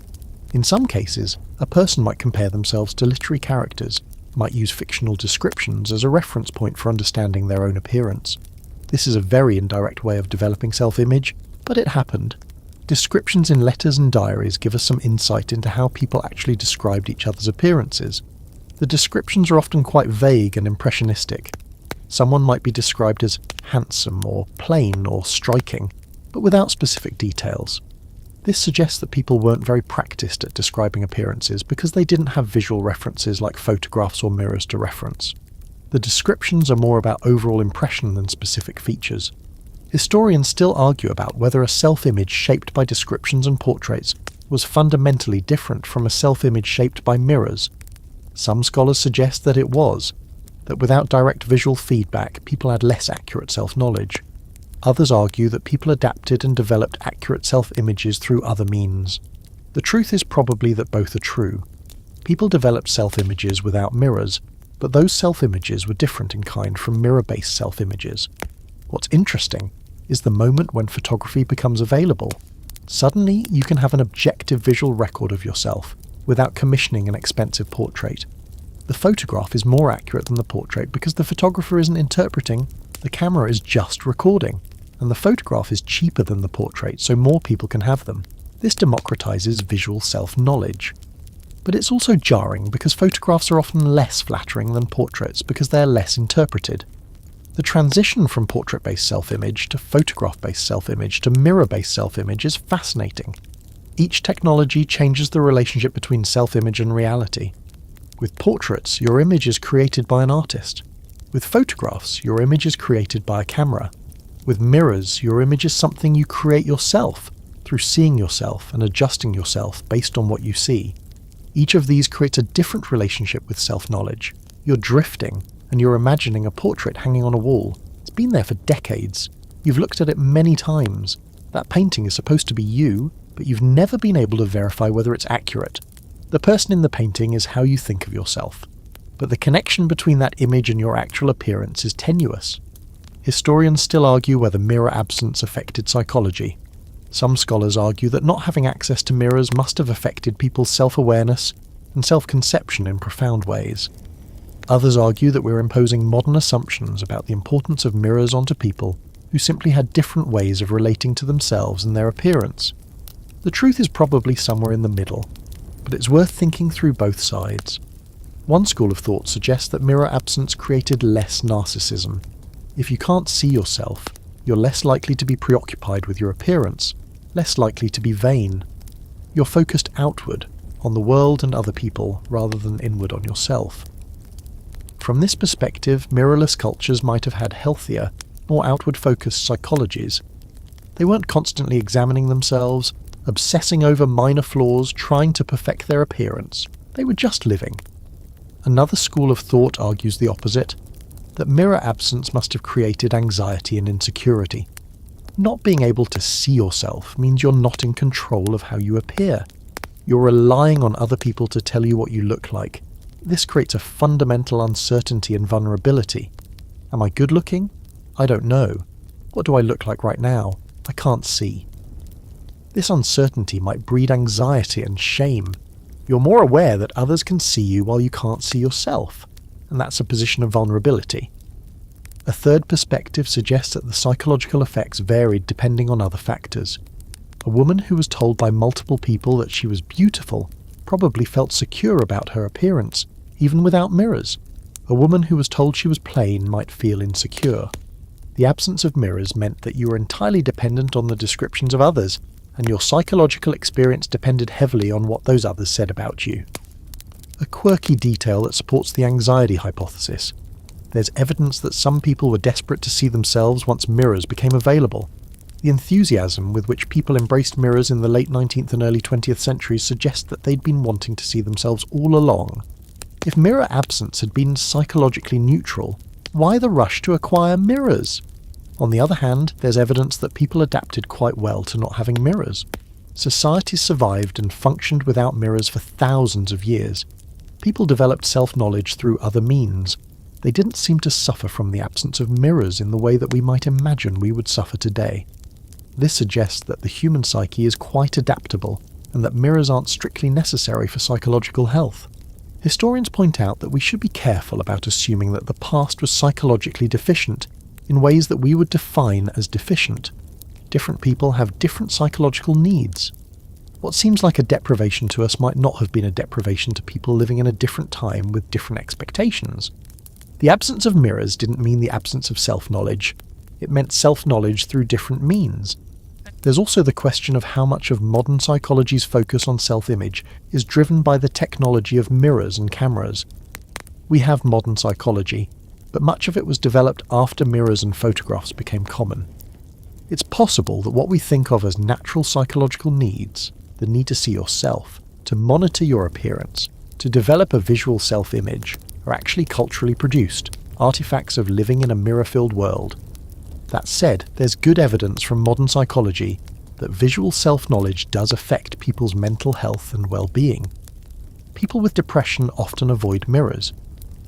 In some cases, a person might compare themselves to literary characters, might use fictional descriptions as a reference point for understanding their own appearance. This is a very indirect way of developing self-image, but it happened. Descriptions in letters and diaries give us some insight into how people actually described each other's appearances. The descriptions are often quite vague and impressionistic. Someone might be described as handsome or plain or striking, but without specific details. This suggests that people weren't very practiced at describing appearances because they didn't have visual references like photographs or mirrors to reference. The descriptions are more about overall impression than specific features. Historians still argue about whether a self-image shaped by descriptions and portraits was fundamentally different from a self-image shaped by mirrors. Some scholars suggest that it was, that without direct visual feedback, people had less accurate self-knowledge. Others argue that people adapted and developed accurate self-images through other means. The truth is probably that both are true. People developed self-images without mirrors, but those self-images were different in kind from mirror-based self-images. What's interesting is the moment when photography becomes available. Suddenly, you can have an objective visual record of yourself without commissioning an expensive portrait. The photograph is more accurate than the portrait because the photographer isn't interpreting, the camera is just recording, and the photograph is cheaper than the portrait, so more people can have them. This democratizes visual self-knowledge. But it's also jarring because photographs are often less flattering than portraits because they're less interpreted. The transition from portrait-based self-image to photograph-based self-image to mirror-based self-image is fascinating. Each technology changes the relationship between self-image and reality. With portraits, your image is created by an artist. With photographs, your image is created by a camera. With mirrors, your image is something you create yourself, through seeing yourself and adjusting yourself based on what you see. Each of these creates a different relationship with self-knowledge. You're drifting, and you're imagining a portrait hanging on a wall. It's been there for decades. You've looked at it many times. That painting is supposed to be you, but you've never been able to verify whether it's accurate. The person in the painting is how you think of yourself. But the connection between that image and your actual appearance is tenuous. Historians still argue whether mirror absence affected psychology. Some scholars argue that not having access to mirrors must have affected people's self-awareness and self-conception in profound ways. Others argue that we're imposing modern assumptions about the importance of mirrors onto people who simply had different ways of relating to themselves and their appearance. The truth is probably somewhere in the middle, but it's worth thinking through both sides. One school of thought suggests that mirror absence created less narcissism. If you can't see yourself, you're less likely to be preoccupied with your appearance, less likely to be vain. You're focused outward, on the world and other people, rather than inward on yourself. From this perspective, mirrorless cultures might have had healthier, more outward-focused psychologies. They weren't constantly examining themselves, obsessing over minor flaws, trying to perfect their appearance. They were just living. Another school of thought argues the opposite, that mirror absence must have created anxiety and insecurity. Not being able to see yourself means you're not in control of how you appear. You're relying on other people to tell you what you look like. This creates a fundamental uncertainty and vulnerability. Am I good looking? I don't know. What do I look like right now? I can't see. This uncertainty might breed anxiety and shame. You're more aware that others can see you while you can't see yourself, and that's a position of vulnerability. A third perspective suggests that the psychological effects varied depending on other factors. A woman who was told by multiple people that she was beautiful probably felt secure about her appearance, even without mirrors. A woman who was told she was plain might feel insecure. The absence of mirrors meant that you were entirely dependent on the descriptions of others, and your psychological experience depended heavily on what those others said about you. A quirky detail that supports the anxiety hypothesis. There's evidence that some people were desperate to see themselves once mirrors became available. The enthusiasm with which people embraced mirrors in the late 19th and early 20th centuries suggests that they'd been wanting to see themselves all along. If mirror absence had been psychologically neutral, why the rush to acquire mirrors? On the other hand, there's evidence that people adapted quite well to not having mirrors. Societies survived and functioned without mirrors for thousands of years. People developed self-knowledge through other means. They didn't seem to suffer from the absence of mirrors in the way that we might imagine we would suffer today. This suggests that the human psyche is quite adaptable, and that mirrors aren't strictly necessary for psychological health. Historians point out that we should be careful about assuming that the past was psychologically deficient in ways that we would define as deficient. Different people have different psychological needs. What seems like a deprivation to us might not have been a deprivation to people living in a different time with different expectations. The absence of mirrors didn't mean the absence of self-knowledge. It meant self-knowledge through different means. There's also the question of how much of modern psychology's focus on self-image is driven by the technology of mirrors and cameras. We have modern psychology, but much of it was developed after mirrors and photographs became common. It's possible that what we think of as natural psychological needs, the need to see yourself, to monitor your appearance, to develop a visual self-image are actually culturally produced, artifacts of living in a mirror-filled world. That said, there's good evidence from modern psychology that visual self-knowledge does affect people's mental health and well-being. People with depression often avoid mirrors.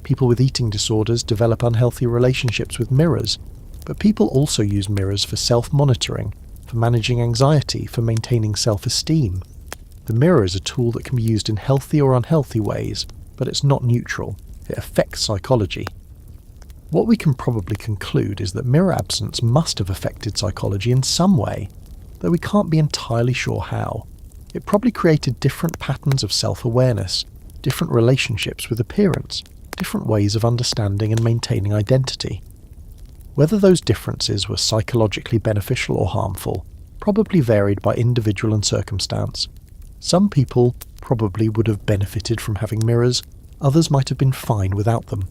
People with eating disorders develop unhealthy relationships with mirrors, but people also use mirrors for self-monitoring, for managing anxiety, for maintaining self-esteem. The mirror is a tool that can be used in healthy or unhealthy ways, but it's not neutral. It affects psychology. What we can probably conclude is that mirror absence must have affected psychology in some way, though we can't be entirely sure how. It probably created different patterns of self-awareness, different relationships with appearance, different ways of understanding and maintaining identity. Whether those differences were psychologically beneficial or harmful probably varied by individual and circumstance. Some people probably would have benefited from having mirrors, others might have been fine without them.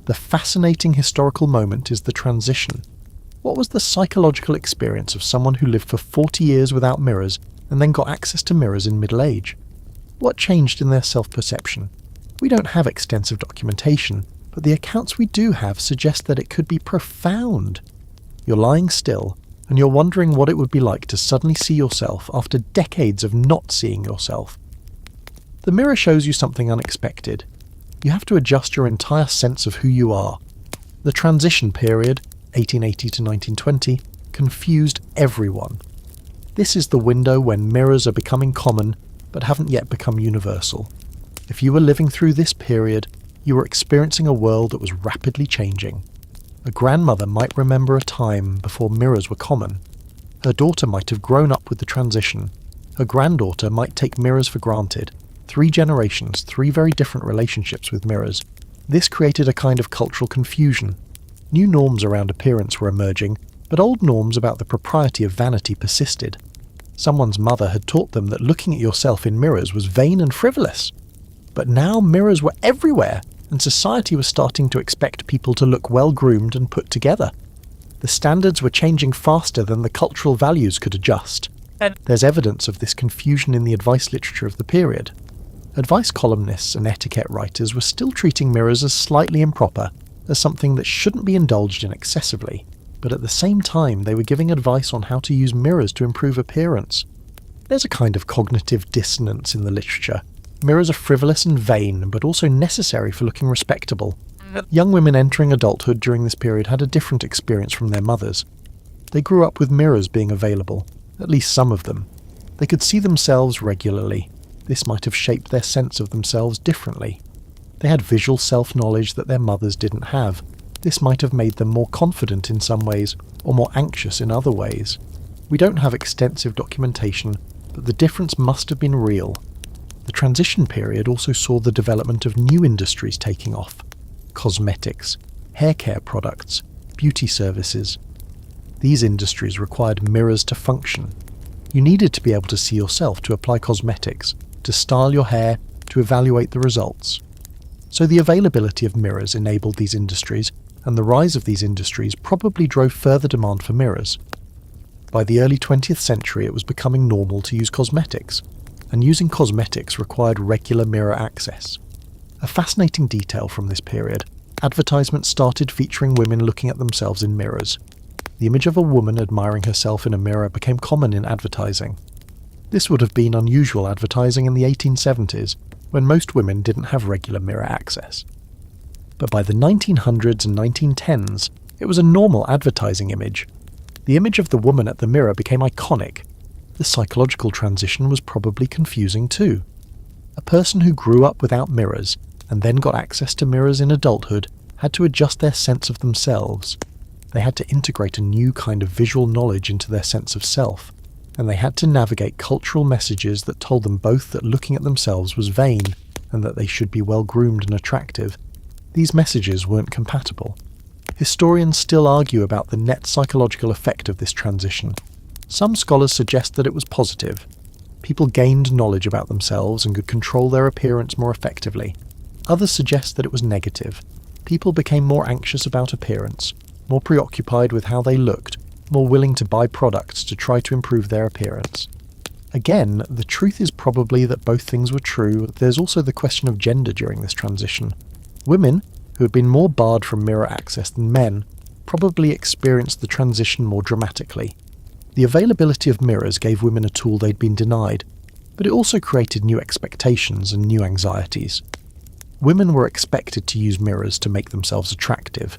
The fascinating historical moment is the transition. What was the psychological experience of someone who lived for 40 years without mirrors and then got access to mirrors in middle age? What changed in their self-perception? We don't have extensive documentation, but the accounts we do have suggest that it could be profound. You're lying still, and you're wondering what it would be like to suddenly see yourself after decades of not seeing yourself. The mirror shows you something unexpected. You have to adjust your entire sense of who you are. The transition period, 1880 to 1920, confused everyone. This is the window when mirrors are becoming common, but haven't yet become universal. If you were living through this period, you were experiencing a world that was rapidly changing. A grandmother might remember a time before mirrors were common. Her daughter might have grown up with the transition. Her granddaughter might take mirrors for granted. 3 generations, 3 very different relationships with mirrors. This created a kind of cultural confusion. New norms around appearance were emerging, but old norms about the propriety of vanity persisted. Someone's mother had taught them that looking at yourself in mirrors was vain and frivolous. But now mirrors were everywhere, and society was starting to expect people to look well-groomed and put together. The standards were changing faster than the cultural values could adjust. There's evidence of this confusion in the advice literature of the period. Advice columnists and etiquette writers were still treating mirrors as slightly improper, as something that shouldn't be indulged in excessively, but at the same time they were giving advice on how to use mirrors to improve appearance. There's a kind of cognitive dissonance in the literature. Mirrors are frivolous and vain, but also necessary for looking respectable. Young women entering adulthood during this period had a different experience from their mothers. They grew up with mirrors being available, at least some of them. They could see themselves regularly. This might have shaped their sense of themselves differently. They had visual self-knowledge that their mothers didn't have. This might have made them more confident in some ways, or more anxious in other ways. We don't have extensive documentation, but the difference must have been real. The transition period also saw the development of new industries taking off. Cosmetics, hair care products, beauty services. These industries required mirrors to function. You needed to be able to see yourself to apply cosmetics, to style your hair, to evaluate the results. So the availability of mirrors enabled these industries, and the rise of these industries probably drove further demand for mirrors. By the early 20th century it was becoming normal to use cosmetics, and using cosmetics required regular mirror access. A fascinating detail from this period, advertisements started featuring women looking at themselves in mirrors. The image of a woman admiring herself in a mirror became common in advertising. This would have been unusual advertising in the 1870s, when most women didn't have regular mirror access. But by the 1900s and 1910s, it was a normal advertising image. The image of the woman at the mirror became iconic. The psychological transition was probably confusing too. A person who grew up without mirrors, and then got access to mirrors in adulthood, had to adjust their sense of themselves. They had to integrate a new kind of visual knowledge into their sense of self, and they had to navigate cultural messages that told them both that looking at themselves was vain and that they should be well-groomed and attractive. These messages weren't compatible. Historians still argue about the net psychological effect of this transition. Some scholars suggest that it was positive. People gained knowledge about themselves and could control their appearance more effectively. Others suggest that it was negative. People became more anxious about appearance, more preoccupied with how they looked, more willing to buy products to try to improve their appearance. Again, the truth is probably that both things were true. There's also the question of gender during this transition. Women, who had been more barred from mirror access than men, probably experienced the transition more dramatically. The availability of mirrors gave women a tool they'd been denied, but it also created new expectations and new anxieties. Women were expected to use mirrors to make themselves attractive.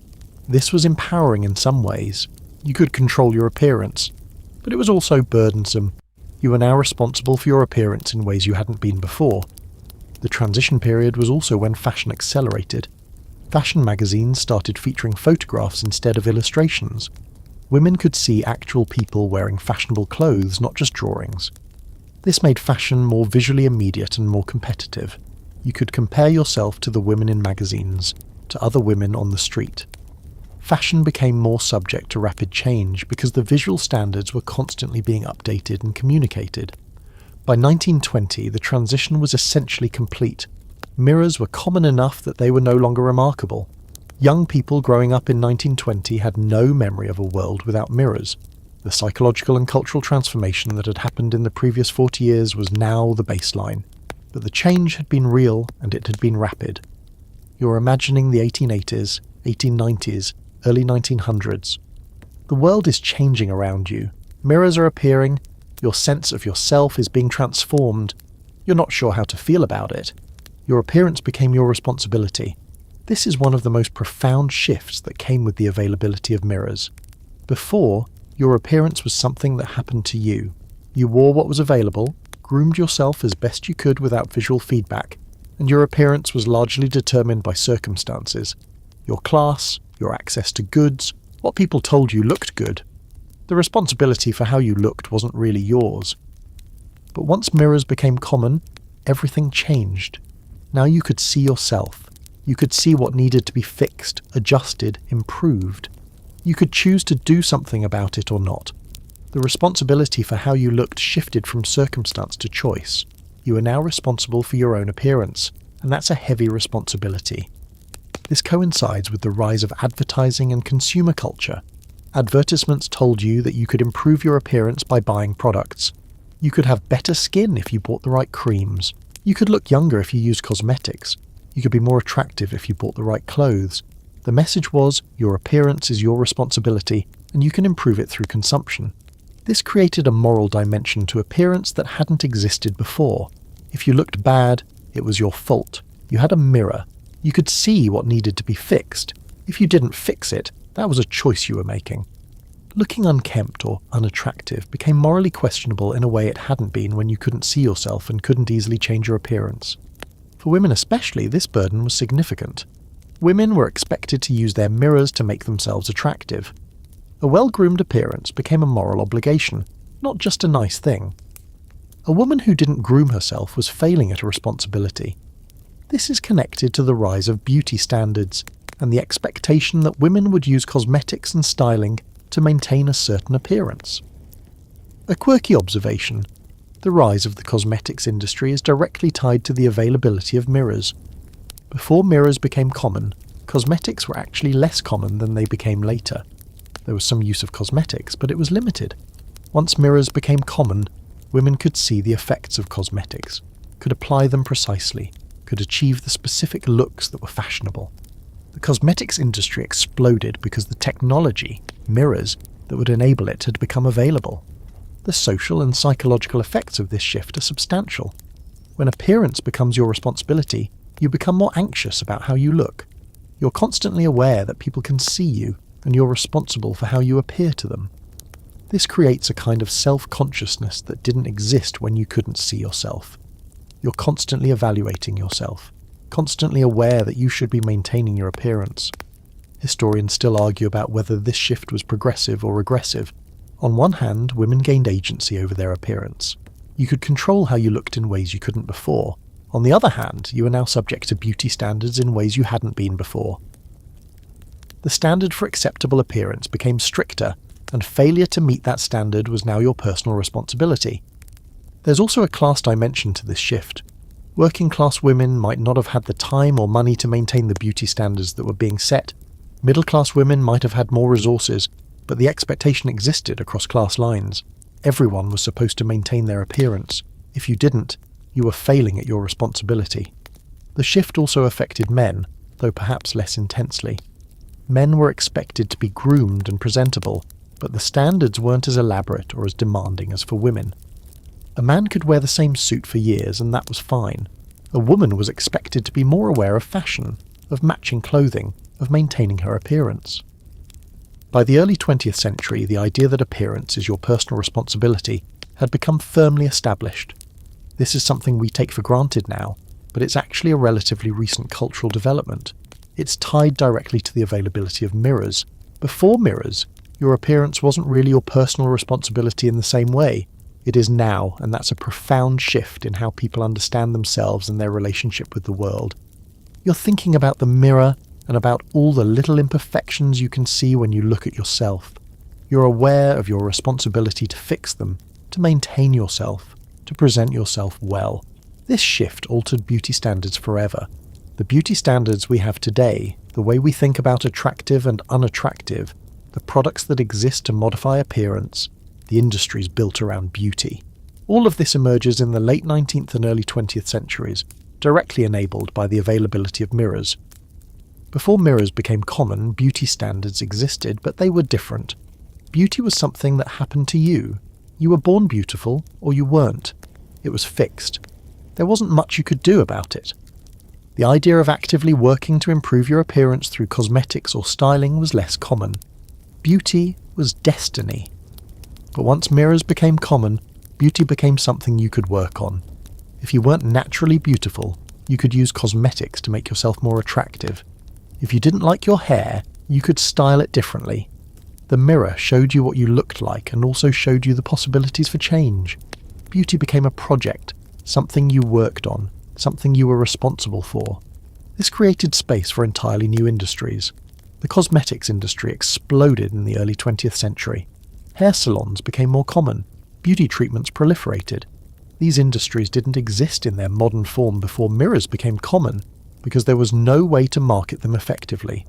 This was empowering in some ways. You could control your appearance, but it was also burdensome. You were now responsible for your appearance in ways you hadn't been before. The transition period was also when fashion accelerated. Fashion magazines started featuring photographs instead of illustrations. Women could see actual people wearing fashionable clothes, not just drawings. This made fashion more visually immediate and more competitive. You could compare yourself to the women in magazines, to other women on the street. Fashion became more subject to rapid change because the visual standards were constantly being updated and communicated. By 1920, the transition was essentially complete. Mirrors were common enough that they were no longer remarkable. Young people growing up in 1920 had no memory of a world without mirrors. The psychological and cultural transformation that had happened in the previous 40 years was now the baseline. But the change had been real and it had been rapid. You're imagining the 1880s, 1890s, early 1900s. The world is changing around you. Mirrors are appearing. Your sense of yourself is being transformed. You're not sure how to feel about it. Your appearance became your responsibility. This is one of the most profound shifts that came with the availability of mirrors. Before, your appearance was something that happened to you. You wore what was available, groomed yourself as best you could without visual feedback, and your appearance was largely determined by circumstances. Your class, your access to goods, what people told you looked good. The responsibility for how you looked wasn't really yours. But once mirrors became common, everything changed. Now you could see yourself. You could see what needed to be fixed, adjusted, improved. You could choose to do something about it or not. The responsibility for how you looked shifted from circumstance to choice. You are now responsible for your own appearance, and that's a heavy responsibility. This coincides with the rise of advertising and consumer culture. Advertisements told you that you could improve your appearance by buying products. You could have better skin if you bought the right creams. You could look younger if you used cosmetics. You could be more attractive if you bought the right clothes. The message was, your appearance is your responsibility, and you can improve it through consumption. This created a moral dimension to appearance that hadn't existed before. If you looked bad, it was your fault. You had a mirror. You could see what needed to be fixed. If you didn't fix it, that was a choice you were making. Looking unkempt or unattractive became morally questionable in a way it hadn't been when you couldn't see yourself and couldn't easily change your appearance. For women especially, this burden was significant. Women were expected to use their mirrors to make themselves attractive. A well-groomed appearance became a moral obligation, not just a nice thing. A woman who didn't groom herself was failing at a responsibility. This is connected to the rise of beauty standards and the expectation that women would use cosmetics and styling to maintain a certain appearance. A quirky observation: the rise of the cosmetics industry is directly tied to the availability of mirrors. Before mirrors became common, cosmetics were actually less common than they became later. There was some use of cosmetics, but it was limited. Once mirrors became common, women could see the effects of cosmetics, could apply them precisely, could achieve the specific looks that were fashionable. The cosmetics industry exploded because the technology, mirrors, that would enable it had become available. The social and psychological effects of this shift are substantial. When appearance becomes your responsibility, you become more anxious about how you look. You're constantly aware that people can see you, and you're responsible for how you appear to them. This creates a kind of self-consciousness that didn't exist when you couldn't see yourself. You're constantly evaluating yourself, constantly aware that you should be maintaining your appearance. Historians still argue about whether this shift was progressive or regressive. On one hand, women gained agency over their appearance. You could control how you looked in ways you couldn't before. On the other hand, you are now subject to beauty standards in ways you hadn't been before. The standard for acceptable appearance became stricter, and failure to meet that standard was now your personal responsibility. There's also a class dimension to this shift. Working-class women might not have had the time or money to maintain the beauty standards that were being set. Middle-class women might have had more resources, but the expectation existed across class lines. Everyone was supposed to maintain their appearance. If you didn't, you were failing at your responsibility. The shift also affected men, though perhaps less intensely. Men were expected to be groomed and presentable, but the standards weren't as elaborate or as demanding as for women. A man could wear the same suit for years, and that was fine. A woman was expected to be more aware of fashion, of matching clothing, of maintaining her appearance. By the early 20th century, the idea that appearance is your personal responsibility had become firmly established. This is something we take for granted now, but it's actually a relatively recent cultural development. It's tied directly to the availability of mirrors. Before mirrors, your appearance wasn't really your personal responsibility in the same way. It is now, and that's a profound shift in how people understand themselves and their relationship with the world. You're thinking about the mirror and about all the little imperfections you can see when you look at yourself. You're aware of your responsibility to fix them, to maintain yourself, to present yourself well. This shift altered beauty standards forever. The beauty standards we have today, the way we think about attractive and unattractive, the products that exist to modify appearance, the industries built around beauty. All of this emerges in the late 19th and early 20th centuries, directly enabled by the availability of mirrors. Before mirrors became common, beauty standards existed, but they were different. Beauty was something that happened to you. You were born beautiful, or you weren't. It was fixed. There wasn't much you could do about it. The idea of actively working to improve your appearance through cosmetics or styling was less common. Beauty was destiny. But once mirrors became common, beauty became something you could work on. If you weren't naturally beautiful, you could use cosmetics to make yourself more attractive. If you didn't like your hair, you could style it differently. The mirror showed you what you looked like and also showed you the possibilities for change. Beauty became a project, something you worked on, something you were responsible for. This created space for entirely new industries. The cosmetics industry exploded in the early 20th century. Hair salons became more common. Beauty treatments proliferated. These industries didn't exist in their modern form before mirrors became common, because there was no way to market them effectively.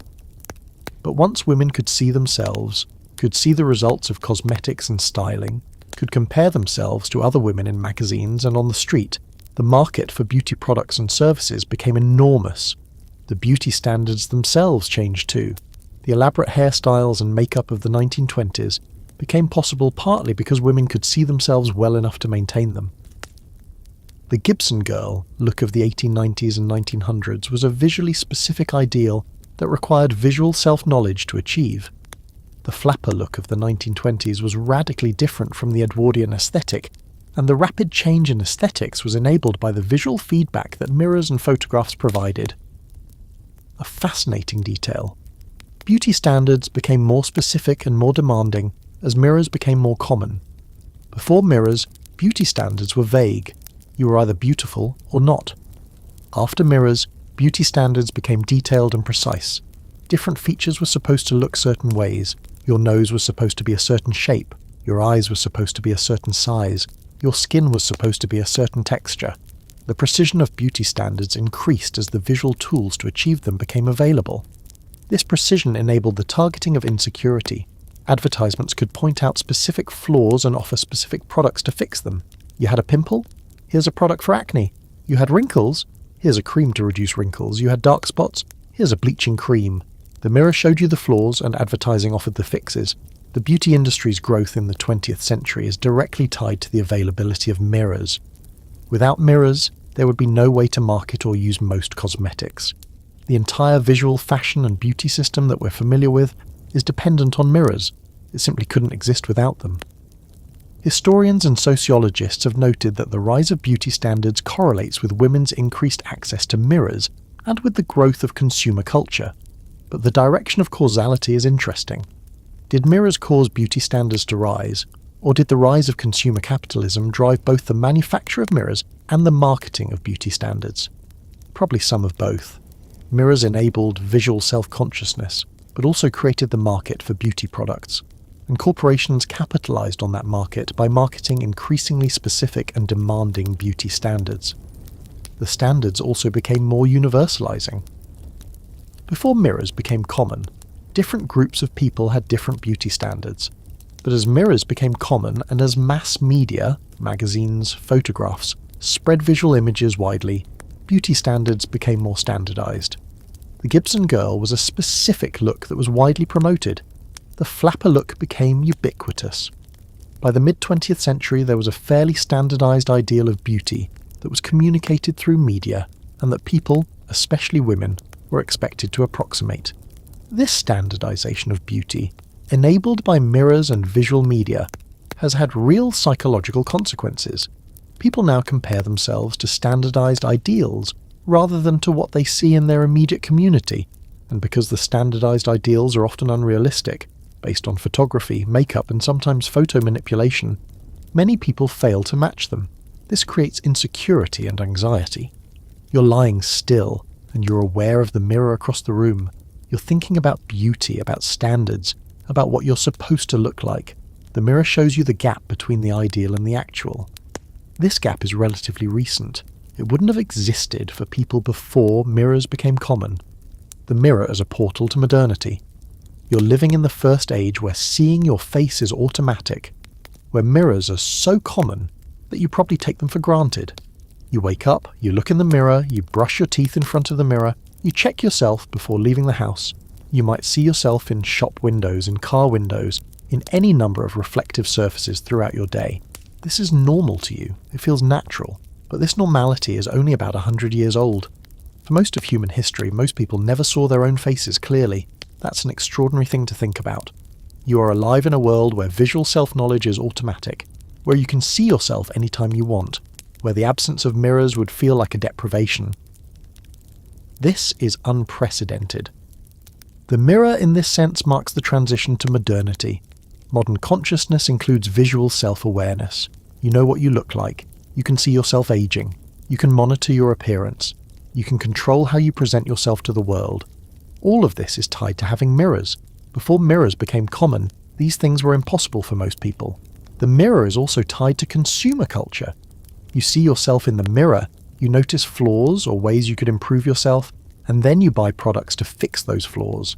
But once women could see themselves, could see the results of cosmetics and styling, could compare themselves to other women in magazines and on the street, the market for beauty products and services became enormous. The beauty standards themselves changed too. The elaborate hairstyles and makeup of the 1920s became possible partly because women could see themselves well enough to maintain them. The Gibson girl look of the 1890s and 1900s was a visually specific ideal that required visual self-knowledge to achieve. The flapper look of the 1920s was radically different from the Edwardian aesthetic, and the rapid change in aesthetics was enabled by the visual feedback that mirrors and photographs provided. A fascinating detail. Beauty standards became more specific and more demanding as mirrors became more common. Before mirrors, beauty standards were vague. You were either beautiful or not. After mirrors, beauty standards became detailed and precise. Different features were supposed to look certain ways. Your nose was supposed to be a certain shape. Your eyes were supposed to be a certain size. Your skin was supposed to be a certain texture. The precision of beauty standards increased as the visual tools to achieve them became available. This precision enabled the targeting of insecurity. Advertisements could point out specific flaws and offer specific products to fix them. You had a pimple? Here's a product for acne. You had wrinkles? Here's a cream to reduce wrinkles. You had dark spots? Here's a bleaching cream. The mirror showed you the flaws and advertising offered the fixes. The beauty industry's growth in the 20th century is directly tied to the availability of mirrors. Without mirrors, there would be no way to market or use most cosmetics. The entire visual fashion and beauty system that we're familiar with is dependent on mirrors. It simply couldn't exist without them. Historians and sociologists have noted that the rise of beauty standards correlates with women's increased access to mirrors and with the growth of consumer culture. But the direction of causality is interesting. Did mirrors cause beauty standards to rise, or did the rise of consumer capitalism drive both the manufacture of mirrors and the marketing of beauty standards? Probably some of both. Mirrors enabled visual self-consciousness, but also created the market for beauty products. And corporations capitalized on that market by marketing increasingly specific and demanding beauty standards. The standards also became more universalizing. Before mirrors became common, different groups of people had different beauty standards. But as mirrors became common and as mass media, magazines, photographs, spread visual images widely, beauty standards became more standardized. The Gibson girl was a specific look that was widely promoted. The flapper look became ubiquitous. By the mid-20th century, there was a fairly standardized ideal of beauty that was communicated through media and that people, especially women, were expected to approximate. This standardization of beauty, enabled by mirrors and visual media, has had real psychological consequences. People now compare themselves to standardized ideals rather than to what they see in their immediate community, and because the standardized ideals are often unrealistic, based on photography, makeup, and sometimes photo manipulation, many people fail to match them. This creates insecurity and anxiety. You're lying still, and you're aware of the mirror across the room. You're thinking about beauty, about standards, about what you're supposed to look like. The mirror shows you the gap between the ideal and the actual. This gap is relatively recent. It wouldn't have existed for people before mirrors became common. The mirror as a portal to modernity. You're living in the first age where seeing your face is automatic, where mirrors are so common that you probably take them for granted. You wake up, you look in the mirror, you brush your teeth in front of the mirror, you check yourself before leaving the house. You might see yourself in shop windows, in car windows, in any number of reflective surfaces throughout your day. This is normal to you. It feels natural. But this normality is only about 100 years old. For most of human history, most people never saw their own faces clearly. That's an extraordinary thing to think about. You are alive in a world where visual self-knowledge is automatic, where you can see yourself anytime you want, where the absence of mirrors would feel like a deprivation. This is unprecedented. The mirror in this sense marks the transition to modernity. Modern consciousness includes visual self-awareness. You know what you look like. You can see yourself aging. You can monitor your appearance. You can control how you present yourself to the world. All of this is tied to having mirrors. Before mirrors became common, these things were impossible for most people. The mirror is also tied to consumer culture. You see yourself in the mirror, you notice flaws or ways you could improve yourself, and then you buy products to fix those flaws.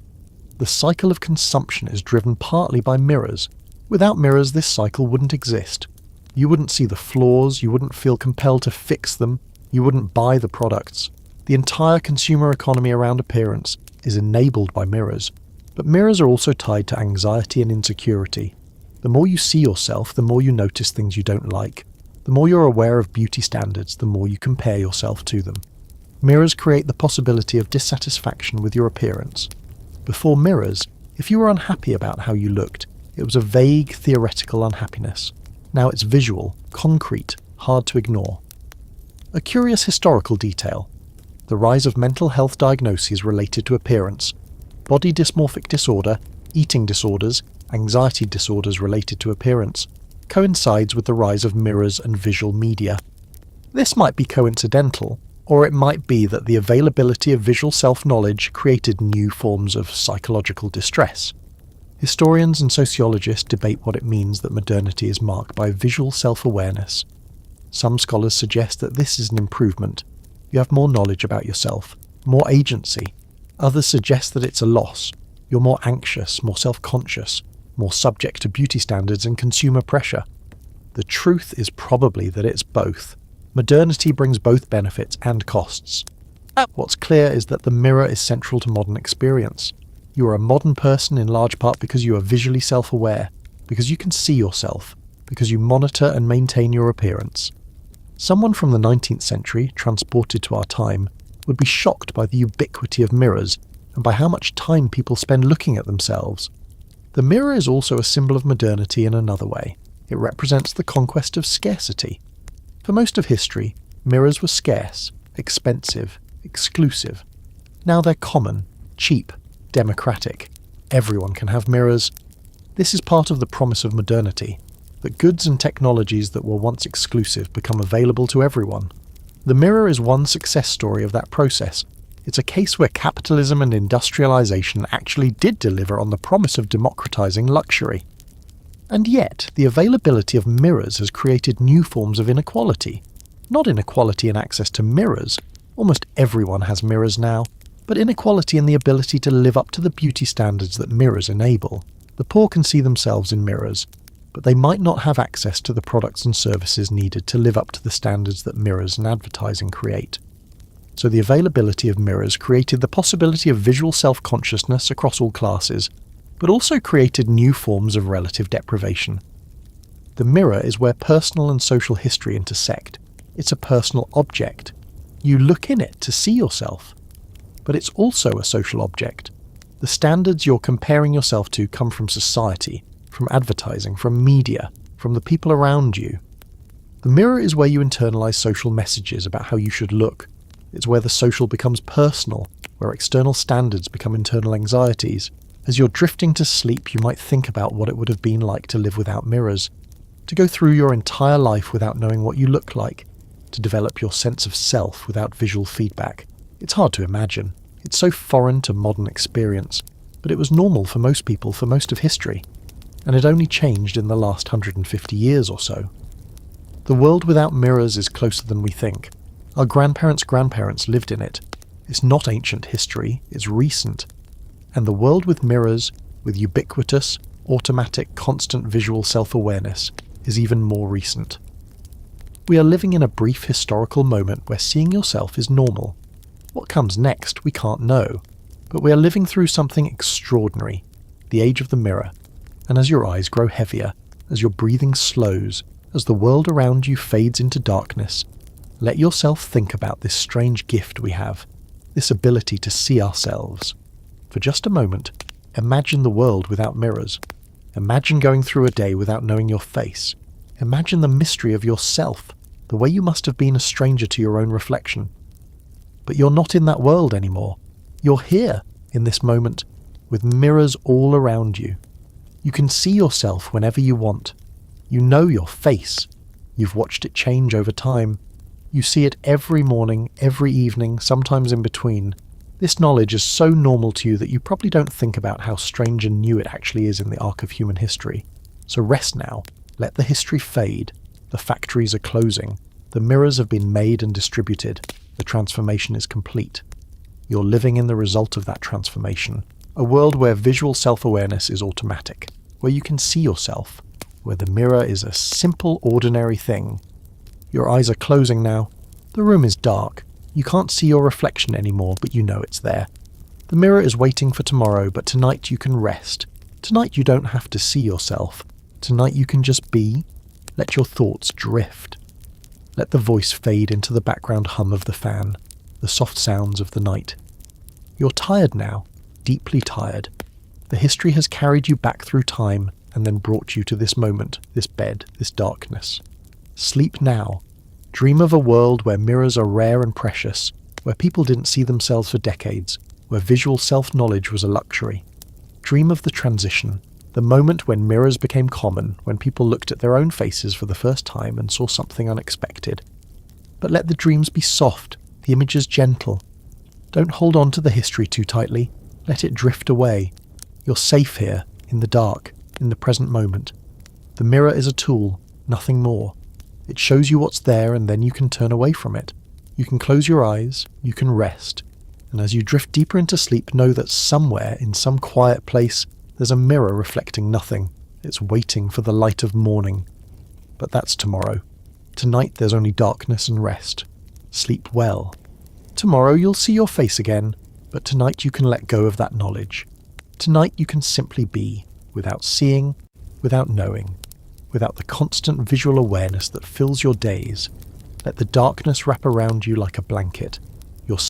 The cycle of consumption is driven partly by mirrors. Without mirrors, this cycle wouldn't exist. You wouldn't see the flaws, you wouldn't feel compelled to fix them, you wouldn't buy the products. The entire consumer economy around appearance is enabled by mirrors. But mirrors are also tied to anxiety and insecurity. The more you see yourself, the more you notice things you don't like. The more you're aware of beauty standards, the more you compare yourself to them. Mirrors create the possibility of dissatisfaction with your appearance. Before mirrors, if you were unhappy about how you looked, it was a vague, theoretical unhappiness. Now it's visual, concrete, hard to ignore. A curious historical detail. The rise of mental health diagnoses related to appearance, body dysmorphic disorder, eating disorders, anxiety disorders related to appearance, coincides with the rise of mirrors and visual media. This might be coincidental, or it might be that the availability of visual self-knowledge created new forms of psychological distress. Historians and sociologists debate what it means that modernity is marked by visual self-awareness. Some scholars suggest that this is an improvement. You have more knowledge about yourself, more agency. Others suggest that it's a loss. You're more anxious, more self-conscious, more subject to beauty standards and consumer pressure. The truth is probably that it's both. Modernity brings both benefits and costs. What's clear is that the mirror is central to modern experience. You are a modern person in large part because you are visually self-aware, because you can see yourself, because you monitor and maintain your appearance. Someone from the 19th century, transported to our time, would be shocked by the ubiquity of mirrors and by how much time people spend looking at themselves. The mirror is also a symbol of modernity in another way. It represents the conquest of scarcity. For most of history, mirrors were scarce, expensive, exclusive. Now they're common, cheap, democratic. Everyone can have mirrors. This is part of the promise of modernity, that goods and technologies that were once exclusive become available to everyone. The mirror is one success story of that process. It's a case where capitalism and industrialization actually did deliver on the promise of democratizing luxury. And yet, the availability of mirrors has created new forms of inequality. Not inequality in access to mirrors. Almost everyone has mirrors now, but inequality in the ability to live up to the beauty standards that mirrors enable. The poor can see themselves in mirrors, but they might not have access to the products and services needed to live up to the standards that mirrors and advertising create. So the availability of mirrors created the possibility of visual self-consciousness across all classes, but also created new forms of relative deprivation. The mirror is where personal and social history intersect. It's a personal object. You look in it to see yourself. But it's also a social object. The standards you're comparing yourself to come from society, from advertising, from media, from the people around you. The mirror is where you internalize social messages about how you should look. It's where the social becomes personal, where external standards become internal anxieties. As you're drifting to sleep, you might think about what it would have been like to live without mirrors, to go through your entire life without knowing what you look like, to develop your sense of self without visual feedback. It's hard to imagine. It's so foreign to modern experience, but it was normal for most people for most of history, and it only changed in the last 150 years or so. The world without mirrors is closer than we think. Our grandparents' grandparents lived in it. It's not ancient history, it's recent. And the world with mirrors, with ubiquitous, automatic, constant visual self-awareness, is even more recent. We are living in a brief historical moment where seeing yourself is normal. What comes next, we can't know, but we are living through something extraordinary, the age of the mirror, and as your eyes grow heavier, as your breathing slows, as the world around you fades into darkness, let yourself think about this strange gift we have, this ability to see ourselves. For just a moment, imagine the world without mirrors. Imagine going through a day without knowing your face. Imagine the mystery of yourself, the way you must have been a stranger to your own reflection. But you're not in that world anymore. You're here, in this moment, with mirrors all around you. You can see yourself whenever you want. You know your face. You've watched it change over time. You see it every morning, every evening, sometimes in between. This knowledge is so normal to you that you probably don't think about how strange and new it actually is in the arc of human history. So rest now. Let the history fade. The factories are closing. The mirrors have been made and distributed. The transformation is complete. You're living in the result of that transformation. A world where visual self-awareness is automatic, where you can see yourself, where the mirror is a simple, ordinary thing. Your eyes are closing now. The room is dark. You can't see your reflection anymore, but you know it's there. The mirror is waiting for tomorrow, but tonight you can rest. Tonight you don't have to see yourself. Tonight you can just be. Let your thoughts drift. Let the voice fade into the background hum of the fan, the soft sounds of the night. You're tired now, deeply tired. The history has carried you back through time and then brought you to this moment, this bed, this darkness. Sleep now. Dream of a world where mirrors are rare and precious, where people didn't see themselves for decades, where visual self-knowledge was a luxury. Dream of the transition, the moment when mirrors became common, when people looked at their own faces for the first time and saw something unexpected. But let the dreams be soft, the images gentle. Don't hold on to the history too tightly. Let it drift away. You're safe here, in the dark, in the present moment. The mirror is a tool, nothing more. It shows you what's there and then you can turn away from it. You can close your eyes, you can rest. And as you drift deeper into sleep, know that somewhere, in some quiet place, there's a mirror reflecting nothing. It's waiting for the light of morning. But that's tomorrow. Tonight there's only darkness and rest. Sleep well. Tomorrow you'll see your face again, but tonight you can let go of that knowledge. Tonight you can simply be, without seeing, without knowing, without the constant visual awareness that fills your days. Let the darkness wrap around you like a blanket.